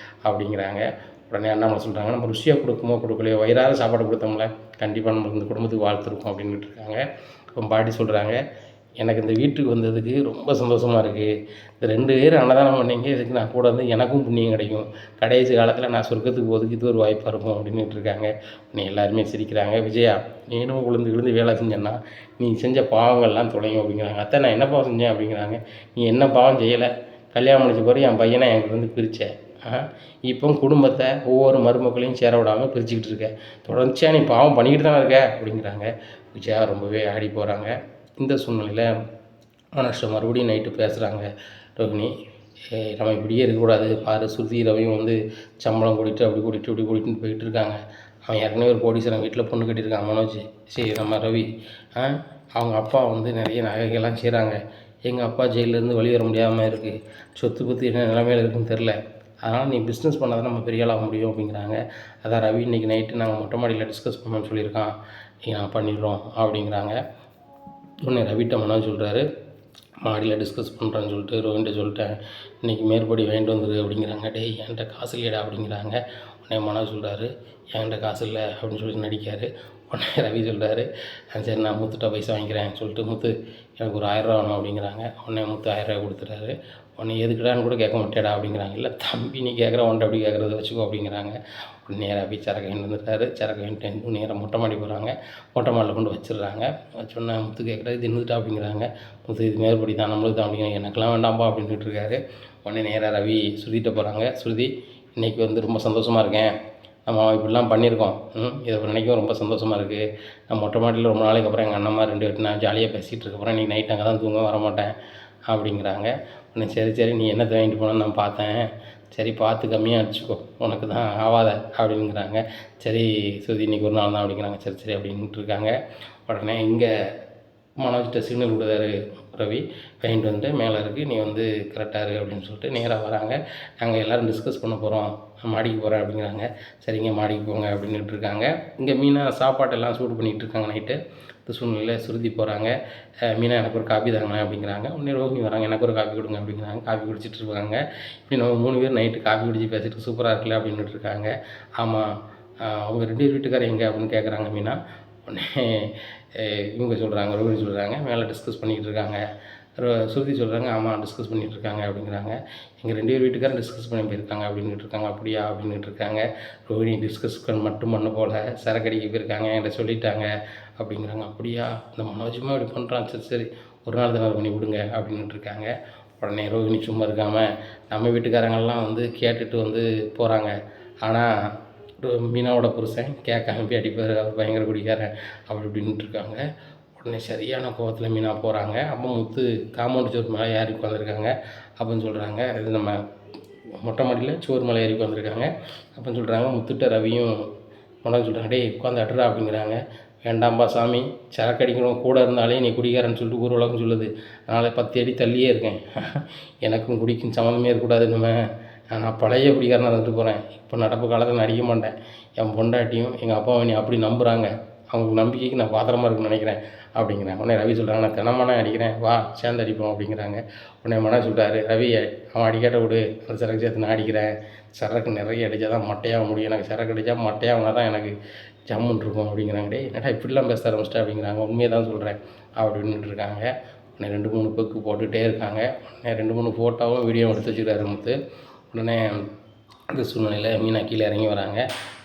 அப்படிங்கிறாங்க. உடனே அண்ணாமலை சொல்கிறாங்க, நம்ம ருசியாக கொடுக்குமோ கொடுக்கலையோ வயிறார சாப்பாடு கொடுத்தோம்ல, கண்டிப்பாக நம்மளுக்கு இந்த குடும்பத்துக்கு வாழ்த்து இருக்கும் அப்படின்ட்டு இருக்காங்க. இப்போ பாட்டி சொல்கிறாங்க, எனக்கு இந்த வீட்டுக்கு வந்ததுக்கு ரொம்ப சந்தோஷமாக இருக்குது, இந்த 2 பேர் அன்னதானம் பண்ணீங்க, இதுக்கு நான் கூட வந்து எனக்கும் புண்ணியம் கிடைக்கும், கடைசி காலத்தில் நான் சொர்க்கத்துக்கு போகிறதுக்கு இது ஒரு வாய்ப்பாக இருக்கும் அப்படின்ட்டு இருக்காங்க. உடனே எல்லாருமே சிரிக்கிறாங்க. விஜயா நீனும் விழுந்து வேலை செஞ்சேன்னா நீ செஞ்ச பாவங்கள்லாம் தொலையும் அப்படிங்கிறாங்க. அத்தை நான் என்ன பாவம் செஞ்சேன் அப்படிங்கிறாங்க. நீ என்ன பாவம் செய்யலை, கல்யாணம் முடிச்ச பிறகு என் பையனை என்கிட்ட வந்து பிரித்தேன், இப்போ குடும்பத்தை ஒவ்வொரு மருமக்களையும் சேர விடாமல் பிரிச்சுக்கிட்டு இருக்க, தொடர்ச்சியாக நீ பாவம் பண்ணிக்கிட்டு தானே இருக்க அப்படிங்கிறாங்க. விஜயா ரொம்பவே ஆடி போகிறாங்க. இந்த சூழ்நிலையில் மனோஜ் மறுபடியும் நைட்டு பேசுகிறாங்க. ரோகிணி நம்ம இப்படியே இருக்கக்கூடாது, பாரு சுருதி ரவியும் வந்து சம்பளம் கூட்டிகிட்டு அப்படி கூட்டிகிட்டு இப்படி கூட்டிகிட்டு போயிட்டு இருக்காங்க, அவன் ஏற்கனவே ஒரு கோடீஸ்வரன் வீட்டில் பொண்ணு கட்டியிருக்கான் மனோஜ். சரி நம்ம ரவி அவங்க அப்பா வந்து நிறைய நகைகள்லாம் செய்கிறாங்க, எங்கள் அப்பா ஜெயிலேருந்து வெளியே வர முடியாமல் இருக்குது, சொத்து பற்றி என்ன நிலைமையில் இருக்குதுன்னு தெரில, அதனால் நீ பிஸ்னஸ் பண்ணால் தான் நம்ம பெரிய ஆளாக முடியும் அப்படிங்கிறாங்க. அதான் ரவி இன்றைக்கி நைட்டு நாங்கள் மொட்டை மாடியில் டிஸ்கஸ் பண்ணோன்னு சொல்லியிருக்கான், நான் பண்ணிடுறோம் அப்படிங்கிறாங்க. உடனே ரவிட்ட மனோஜ் சொல்கிறாரு, மாடியில் டிஸ்கஸ் பண்ணுறேன்னு சொல்லிட்டு ரோஹின்ட்ட சொல்லிட்டேன், இன்றைக்கி மேற்படி வாங்கிட்டு வந்துரு அப்படிங்கிறாங்க. டேய் என்கிட்ட காசு இல்லையடா அப்படிங்கிறாங்க. உடனே மனோஜ் சொல்கிறாரு, என்கிட்ட காசு இல்லை அப்படின்னு சொல்லி நடிக்கார். உடனே ரவி சொல்கிறாரு, சரி நான் முத்துட்ட பைசா வாங்கிக்கிறேன் சொல்லிட்டு முத்து எனக்கு ஒரு 1000 ரூபா வேணும் அப்படிங்கிறாங்க. உடனே முத்து 1000 ரூபா கொடுத்துறாரு. உடனே எதுக்குடான்னு கூட கேட்க மாட்டேடா அப்படிங்கிறாங்க. இல்லை தம்பி நீ கேட்குற ஒன்றை அப்படி கேட்குறத வச்சுக்கோ அப்படிங்கிறாங்க. உடனே நேராக போய் சரக்கு வாங்கிட்டு வந்துட்டாரு. சரக்கு வாங்கிட்டு நேராக மொட்டை மாடி போகிறாங்க. மொட்டை மாடியில் கொண்டு வச்சிடுறாங்க. வச்சோன்னே முத்து கேட்குறாரு, இது இருந்துட்டா அப்படிங்கிறாங்க. முத்து இது மேற்படி தான் நம்மளுக்கு தான் அப்படிங்கிறாங்க. எனக்கெல்லாம் வேண்டாம்பா அப்படின்ட்டு இருக்காரு. உடனே நேராக ரவி சுருதிட்ட போகிறாங்க. சுருதி இன்றைக்கி வந்து ரொம்ப சந்தோஷமாக இருக்கேன், நம்ம இப்படிலாம் பண்ணியிருக்கோம், இதை நினைக்கவும் ரொம்ப சந்தோஷமாக இருக்குது, நான் மொட்டை மாடியில் ரொம்ப நாளைக்கு அப்புறம் எங்கள் அண்ணம்மா 2 பேர்ட்டு நான் ஜாலியாக பேசிகிட்டு இருக்கப்புறம் இன்றைக்கி நைட் அங்கே தான் தூங்க வரமாட்டேன் அப்படிங்கிறாங்க. உடனே சரி நீ என்னத்தை வாங்கிட்டு போனேன்னு நான் பார்த்தேன், சரி பார்த்து கம்மியாக அடிச்சுக்கோ, உனக்கு தான் ஆகாத அப்படிங்கிறாங்க. சரி சுருதி இன்றைக்கி ஒரு நாள் தான் அப்படிங்கிறாங்க. சரி அப்படின்ட்டு இருக்காங்க. உடனே இங்கே மனோஜ்கிட்ட சிக்னல் கொடுத்தாரு ரவி, வாங்கிட்டு வந்துட்டு மேலே இருக்குது, நீ வந்து கரெக்டாக இரு அப்படின்னு சொல்லிட்டு நேராக வராங்க. நாங்கள் எல்லோரும் டிஸ்கஸ் பண்ண போகிறோம், மாடிக்கு போகிறேன் அப்படிங்கிறாங்க. சரிங்க மாடிக்கு போங்க அப்படின்ட்டு இருக்காங்க. இங்கே மீனா சாப்பாட்டெல்லாம் சூடு பண்ணிகிட்டு இருக்காங்க நைட்டு. இந்த சூழ்நிலையில் சுருதி போகிறாங்க. மீனா எனக்கு ஒரு காப்பி தாங்க அப்படிங்கிறாங்க. உடனே ரோஹிணி வராங்க, எனக்கு ஒரு காப்பி கொடுங்க அப்படிங்கிறாங்க. காப்பி குடிச்சிட்டு இருக்காங்க. இப்படி நம்ம 3 பேர் நைட்டு காப்பி குடிச்சு பேசிட்டு சூப்பராக இருக்குல்ல அப்படின்ட்டு இருக்காங்க. ஆமாம் அவங்க 2 பேர் வீட்டுக்காரர் எங்கே அப்படின்னு கேட்குறாங்க மீனா. உடனே இவங்க சொல்கிறாங்க, ரோஹிணி சொல்கிறாங்க, மேலே டிஸ்கஸ் பண்ணிக்கிட்டு இருக்காங்க, ஸ்ருதி சொல்கிறாங்க, ஆமாம் டிஸ்கஸ் பண்ணிகிட்டு இருக்காங்க அப்படிங்கிறாங்க. எங்கள் 2 பேர் வீட்டுக்காரும் டிஸ்கஸ் பண்ணி போயிருக்காங்க அப்படின்னுட்டு இருக்காங்க. அப்படியா அப்படின்னுட்டு இருக்காங்க. ரோஹிணி டிஸ்கஸ் மட்டும் பண்ண போல சரக்கடிக்கு போயிருக்காங்க, என்கிட்ட சொல்லிட்டாங்க அப்படிங்கிறாங்க. அப்படியா இந்த மனோஜுமா இப்படி பண்ணுறான், சரி சரி ஒரு நாள் தான் பண்ணி விடுங்க அப்படின்னுட்டு இருக்காங்க. உடனே ரோஹிணி சும்மா இருக்காமல் நம்ம வீட்டுக்காரங்கெல்லாம் வந்து கேட்டுட்டு வந்து போகிறாங்க. ஆனால் மீனாவோட புருஷன் கேட்காம போய் அடிப்பார், அவர் பயங்கர குடிக்காரன் அப்படி இப்படின்ட்டு இருக்காங்க. உடனே சரியான கோவத்தில் மீனா போகிறாங்க. அப்போ முத்து காம்பவுண்டு சோறு மேலே ஏறி உட்காந்துருக்காங்க. அப்படின்னு சொல்கிறாங்க, இது நம்ம மொட்டை மாடியில் சோறு மேலே ஏறி உட்காந்துருக்காங்க. அப்படின்னு சொல்கிறாங்க. முத்துட்ட ரவியும் உடனே சொல்கிறாங்க, டேய் உட்காந்து அடுறா அப்படிங்கிறாங்க. வேண்டாம்பா சாமி, சரக்கு அடிக்கணும் கூட இருந்தாலே நீ குடிக்காரன்னு சொல்லிட்டு ஊர் உலகம் சொல்லுது, அதனால் 10 அடி தள்ளியே இருக்கேன். எனக்கும் குடிக்கும் சம்மந்தமே இருக்கக்கூடாது. நான் பழைய குடிக்காரனாக இருந்துட்டு போகிறேன். இப்போ நடப்பு காலத்தில் நான் அடிக்க மாட்டேன். என் பொண்டாட்டியும் எங்கள் அப்பாவை நீ அப்படி நம்புகிறாங்க, அவங்க நம்பிக்கைக்கு நான் பாத்திரமா இருக்குன்னு நினைக்கிறேன் அப்படிங்கிறேன். உடனே ரவி சொல்கிறாங்க, நான் தினமானே அடிக்கிறேன், வா சேர்ந்து அடிப்போம் அப்படிங்கிறாங்க. உடனே மன சொல்கிறாரு, ரவி அவன் அடிக்காட்ட விடு, அந்த சரக்கு சேர்த்து நான் அடிக்கிறேன். சரக்கு நிறைய அடித்தா தான் மட்டையாக முடியும், எனக்கு சரக்கு அடித்தா மட்டையாகனா தான் எனக்கு ஜம்முன் இருக்கும் அப்படிங்கிறாங்க. டே என்னடா இப்படிலாம் பேச ஆரம்பிச்சிட்டா அப்படிங்கிறாங்க. உண்மையை தான் சொல்கிறேன் அப்படின்ட்டு இருக்காங்க. உடனே 2-3 பெக்கு போட்டுகிட்டே இருக்காங்க. உடனே 2-3 ஃபோட்டோவும் வீடியோவும் எடுத்து வச்சுக்கிறாரு முத்து. உடனே இந்த சூழ்நிலையில் மீனா கீழே இறங்கி வராங்க.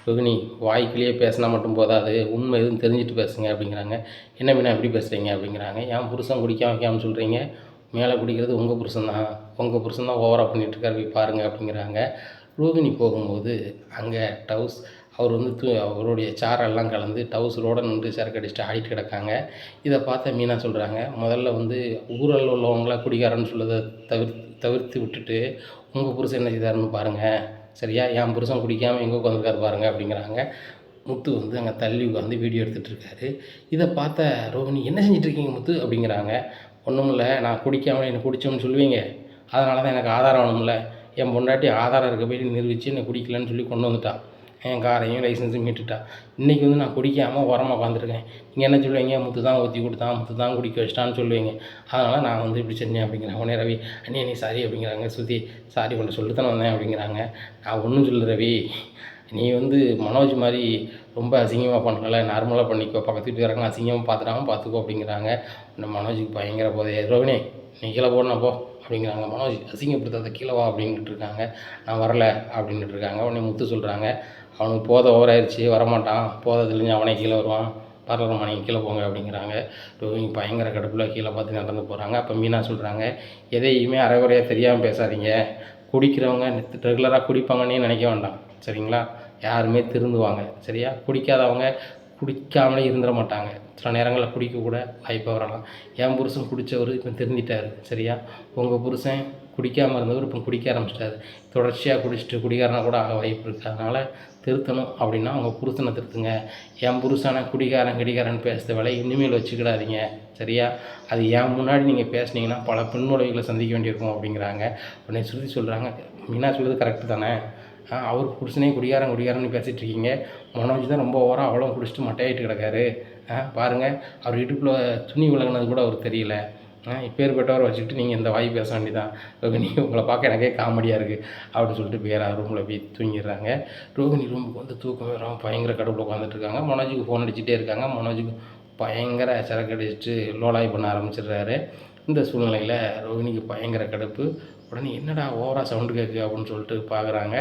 ரோகிணி வாய்க்கிலேயே பேசினா மட்டும் போதாது, உண்மை எதுவும் தெரிஞ்சுட்டு பேசுங்க அப்படிங்கிறாங்க. என்ன மீனா எப்படி பேசுகிறீங்க அப்படிங்கிறாங்க. என் புருஷன் குடிக்காம வைக்காமல் சொல்கிறீங்க, மேலே குடிக்கிறது உங்கள் புருஷன் தான், உங்கள் புருஷன் தான் ஓவராக பண்ணிகிட்ருக்காரு, போய் பாருங்கள் அப்படிங்கிறாங்க. ரோகிணி போகும்போது அங்கே அவர் வந்து அவருடைய சாரெல்லாம் கலந்து டவுசரோடு நின்று சரக்கு அடிச்சுட்டு ஆடிட்டு கிடக்காங்க. இதை பார்த்த மீனா சொல்கிறாங்க, முதல்ல வந்து ஊரில் உள்ளவங்கள குடிக்காரன்னு சொல்லதை தவிர்த்து விட்டுட்டு உங்கள் புருஷன் என்ன செய்தாருன்னு பாருங்கள், சரியா? என் புருஷன் குடிக்காமல் எங்கே உட்காந்துருக்காரு பாருங்கள் அப்படிங்கிறாங்க. முத்து வந்து அங்கே தள்ளி உட்காந்து வீடியோ எடுத்துகிட்ருக்காரு. இதை பார்த்த ரோஹிணி, என்ன செஞ்சிட்ருக்கீங்க முத்து அப்படிங்கிறாங்க. ஒன்றும் இல்லை, நான் குடிக்காமல் என்னை குடித்தோம்னு சொல்லுவீங்க, அதனால தான் எனக்கு ஆதாரம் வேணும்ல. என் பொண்டாட்டி ஆதாரம் இருக்க போய் நிரூபித்து என்னை குடிக்கலன்னு சொல்லி கொண்டு வந்துட்டான், என் காரையும் லைசன்ஸும் மீட்டுட்டா. இன்றைக்கி வந்து நான் குடிக்காமல் உரமாக உட்காந்துருக்கேன், நீங்கள் என்ன சொல்லுவீங்க, முத்து தான் ஊற்றி கொடுத்தான், முத்து தான் குடிக்க வச்சிட்டான்னு சொல்லுவீங்க, அதனால் நான் வந்து இப்படி செஞ்சேன் அப்படிங்கிறேன். உடனே ரவி, அண்ணே நீ சாரி அப்படிங்கிறாங்க. ஸ்ருதி, சாரி கொண்டு சொல்லித்தானே வந்தேன் அப்படிங்கிறாங்க. நான் ஒன்றும் சொல்லு ரவி, நீ வந்து மனோஜ் மாதிரி ரொம்ப அசிங்கமாக பண்ணல, நார்மலாக பண்ணிக்கோ, பக்கத்து வீட்டுக்காரங்க அசிங்கமாக பார்த்துக்கோ அப்படிங்கிறாங்க. இந்த மனோஜுக்கு பயங்கர போதைய, ரோஹிணி நீ கீழே போடணும் போ அப்படிங்கிறாங்க. மனோஜ் அசிங்கப்படுத்தாத கீழே வா அப்படின்ட்டு இருக்காங்க. நான் வரல அப்படின்ட்டு இருக்காங்க. உடனே முத்து சொல்கிறாங்க, அவனுக்கு போதை ஓவராயிருச்சு, வரமாட்டான், போதை தெளிஞ்சு அவனே கீழே வருவான், பரவாயில்லம்மா நீங்கள் கீழே போங்க அப்படிங்கிறாங்க. ரோஹிணி பயங்கர கடுப்பில் கீழே பார்த்து நடந்து போகிறாங்க. அப்போ மீனா சொல்கிறாங்க, எதையுமே அரைகுறையாக தெரியாமல் பேசாதீங்க, குடிக்கிறவங்க ரெகுலராக குடிப்பாங்கன்னே நினைக்க வேண்டாம், சரிங்களா? யாருமே திருந்துவாங்க, சரியா? குடிக்காதவங்க குடிக்காமலே இருந்துட மாட்டாங்க, சில நேரங்களில் குடிக்கக்கூட வாய்ப்பாக வரலாம். என் புருஷன் குடித்தவர் இப்போ திருந்திட்டார், சரியா? உங்கள் புருஷன் குடிக்காமல் இருந்தவர் இப்போ குடிக்க ஆரம்பிச்சிட்டாரு, தொடர்ச்சியாக குடிச்சிட்டு குடிகாரனாக கூட ஆக வாய்ப்பு இருக்குது. அதனால் திருத்தணும் அப்படின்னா அவங்க புருஷனை திருத்துங்க. என் புருஷனை குடிகாரன் பேசுகிற வேலை இனிமேல் வச்சுக்கிடாதீங்க, சரியா? அது என் முன்னாடி நீங்கள் பேசுனீங்கன்னா பல பின்விளைவுகளை சந்திக்க வேண்டியிருக்கும் அப்படிங்கிறாங்க. உடனே ஸ்ருதி சொல்கிறாங்க, மீனா சொல்கிறது கரெக்டு தானே, அவர் புருஷனே குடிகாரன்னு பேசிகிட்டு இருக்கீங்க, மனோஜ் தான் ரொம்ப ஓவராக அவ்வளோ குடிச்சிட்டு மட்டையாகிட்டு கிடக்காரு, பாருங்கள் அவர் இடுப்பில் துணி விலகினது கூட அவருக்கு தெரியல, இப்பேற்பட்டவரை வச்சுக்கிட்டு நீங்கள் இந்த வாய் பேச வேண்டியதான். ரோகிணி உங்களை பார்க்க எனக்கே காமெடியாக இருக்குது அப்படின்னு சொல்லிட்டு வேறு ரூமில் போய் தூங்கிடுறாங்க. ரோகிணி ரூமுக்கு வந்து தூக்கம் வராமல் பயங்கர கடுப்பில் உட்காந்துட்ருக்காங்க. மனோஜுக்கு ஃபோன் அடிச்சுட்டே இருக்காங்க. மனோஜுக்கு பயங்கர சரக்கு அடிச்சுட்டு லோலாய் பண்ண ஆரம்பிச்சிடுறாரு. இந்த சூழ்நிலையில் ரோகிணிக்கு பயங்கர கடுப்பு. உடனே என்னடா ஓவராக சவுண்டு கேட்குது அப்படின்னு சொல்லிட்டு பார்க்குறாங்க.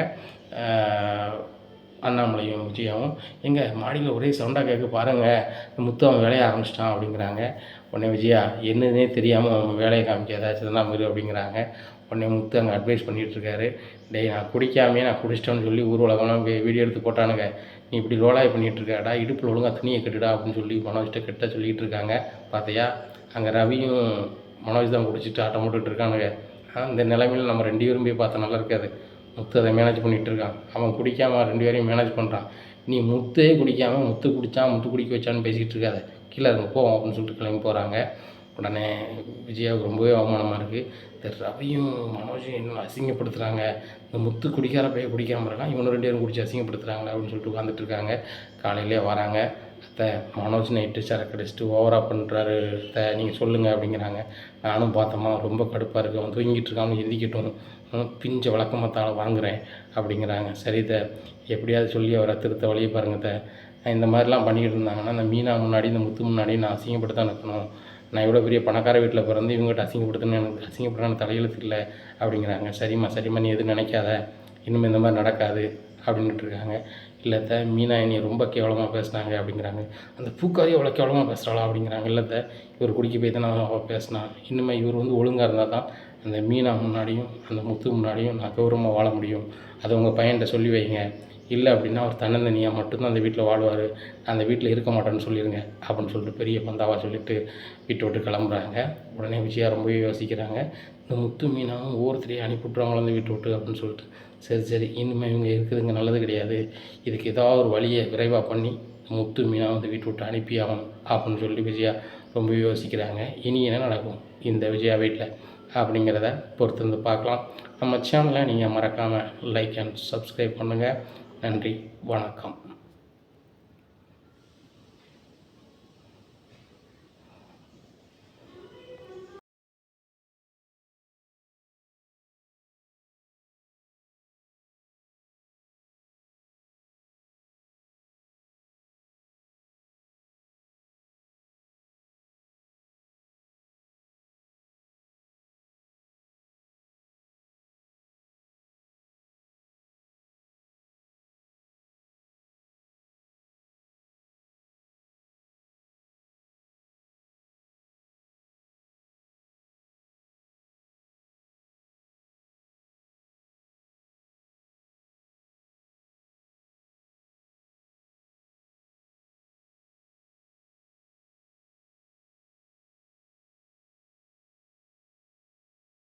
அண்ணாமலையும் விஜயாவும், எங்கள் மாடியில் ஒரே சவுண்டாக கேட்க பாருங்கள், முத்து அவன் வேலையை ஆரம்பிச்சிட்டான் அப்படிங்கிறாங்க. உடனே விஜயா, என்னன்னே தெரியாமல் அவன் வேலையை காமிக்க ஏதாச்சும் தான் மாரி அப்படிங்கிறாங்க. உடனே முத்து அங்கே அட்வைஸ் பண்ணிகிட்ருக்காரு, டேய் நான் குடிக்காமையே நான் குடிச்சிட்டேன்னு சொல்லி ஊர் உலகம்லாம் வீடியோ எடுத்து போட்டானுங்க, நீ இப்படி ரோலாய் பண்ணிகிட்ருக்காடா, இடுப்பில் ஒழுங்காக துணியை கட்டுடா அப்படின்னு சொல்லி மனோஜ்கிட்ட கிட்ட சொல்லிகிட்டு இருக்காங்க. பார்த்தியா, அங்கே ரவியும் மனோஜ் தான் குடிச்சிட்டு ஆட்டம் போட்டுட்டு இருக்கானுங்க. இந்த நிலைமையில் நம்ம 2 பேரும் போய் பார்த்தா நல்லா இருக்காது. முத்து அதை மேனேஜ் பண்ணிகிட்டு இருக்கான், அவன் குடிக்காமல் 2 பேரையும் மேனேஜ் பண்ணுறான். நீ முத்தே குடிக்காமல் முத்து குடித்தான் முத்து குடிக்க வச்சான்னு பேசிக்கிட்டு இருக்காத, கீழே இருங்க போவோம் அப்படின்னு சொல்லிட்டு கிளம்பி போகிறாங்க. உடனே விஜயாவுக்கு ரொம்பவே அவமானமாக இருக்குது. இந்த ரவியும் மனோஜும் என்ன அசிங்கப்படுத்துகிறாங்க, இந்த முத்து குடிக்கார போய் குடிக்காமல் இருக்கான், இவனு 2 பேரும் குடிச்சு அசிங்கப்படுத்துகிறாங்களே அப்படின்னு சொல்லிட்டு உட்காந்துட்டு இருக்காங்க. காலையிலே வராங்க. அத்தை மனோஜ் நைட்டு சரக்கு அடிச்சுட்டு ஓவராக பண்ணுறாரு அத்தை, நீங்கள் சொல்லுங்கள் அப்படிங்கிறாங்க. நானும் பார்த்தோமா ரொம்ப கடுப்பாக இருக்குது, அவன் தூங்கிட்டு இருக்கான்னு எந்திக்கட்டும், பிஞ்ச விளக்கமத்தால் வாங்குகிறேன் அப்படிங்கிறாங்க. சரி த, எப்படியாவது சொல்லி அவரை திருத்த வழியை பாருங்கள் த, இந்த மாதிரிலாம் பண்ணிக்கிட்டு இருந்தாங்கன்னா இந்த மீனா முன்னாடி இந்த முத்து முன்னாடி நான் அசிங்கப்பட்டு தான் நிற்கணும், நான் இவ்வளோ பெரிய பணக்கார வீட்டில் பிறந்து இவங்ககிட்ட அசிங்கப்படுத்துன்னு எனக்கு அசிங்கப்படுறான்னு தலையெழுத்து இல்லை அப்படிங்கிறாங்க. சரிம்மா நீ எதுவும் நினைக்காத, இனிமேல் இந்த மாதிரி நடக்காது அப்படின்ட்டு இருக்காங்க. இல்லைத்த மீனா என்னை ரொம்ப கேவலமாக பேசினாங்க அப்படிங்கிறாங்க. அந்த பூக்காரி அவ்வளோ கேவலமாக பேசுகிறாளா அப்படிங்கிறாங்க. இல்லைத்த இவர் குடிக்க போய் தான் நான் அவள் பேசினா, இனிமேல் இவர் வந்து ஒழுங்காக இருந்தால் தான் அந்த மீனா முன்னாடியும் அந்த முத்து முன்னாடியும் நான் கௌரவமாக வாழ முடியும், அதை உங்கள் பையன்கிட்ட சொல்லி வைங்க. இல்லை அப்படின்னா அவர் தன்னந்தனியாக மட்டும்தான் அந்த வீட்டில் வாழ்வார், அந்த வீட்டில் இருக்க மாட்டேன்னு சொல்லிடுங்க அப்படின்னு சொல்லிட்டு பெரிய பந்தாவாக சொல்லிவிட்டு வீட்டை விட்டு கிளம்புறாங்க. உடனே விஜயா ரொம்பவே யோசிக்கிறாங்க. இந்த முத்து மீனாவும் ஒவ்வொருத்தரையும் அனுப்பிவிட்றாங்களோ அந்த வீட்டை விட்டு அப்படின்னு சொல்லிட்டு, சரி இனிமேல் இவங்க இருக்கிறதுங்க நல்லது கிடையாது, இதுக்கு ஏதாவது ஒரு வழியை விரைவாக பண்ணி முத்து மீனா வந்து வீட்டை விட்டு அனுப்பி ஆகணும் அப்படின்னு சொல்லிட்டு விஜயா ரொம்ப யோசிக்கிறாங்க. இனி என்ன நடக்கும் இந்த விஜயா வீட்டில் அப்படிங்கிறத பொறுத்து வந்து பார்க்கலாம். நம்ம சேனலை நீங்கள் மறக்காமல் லைக் அண்ட் சப்ஸ்கிரைப் பண்ணுங்கள். நன்றி, வணக்கம்.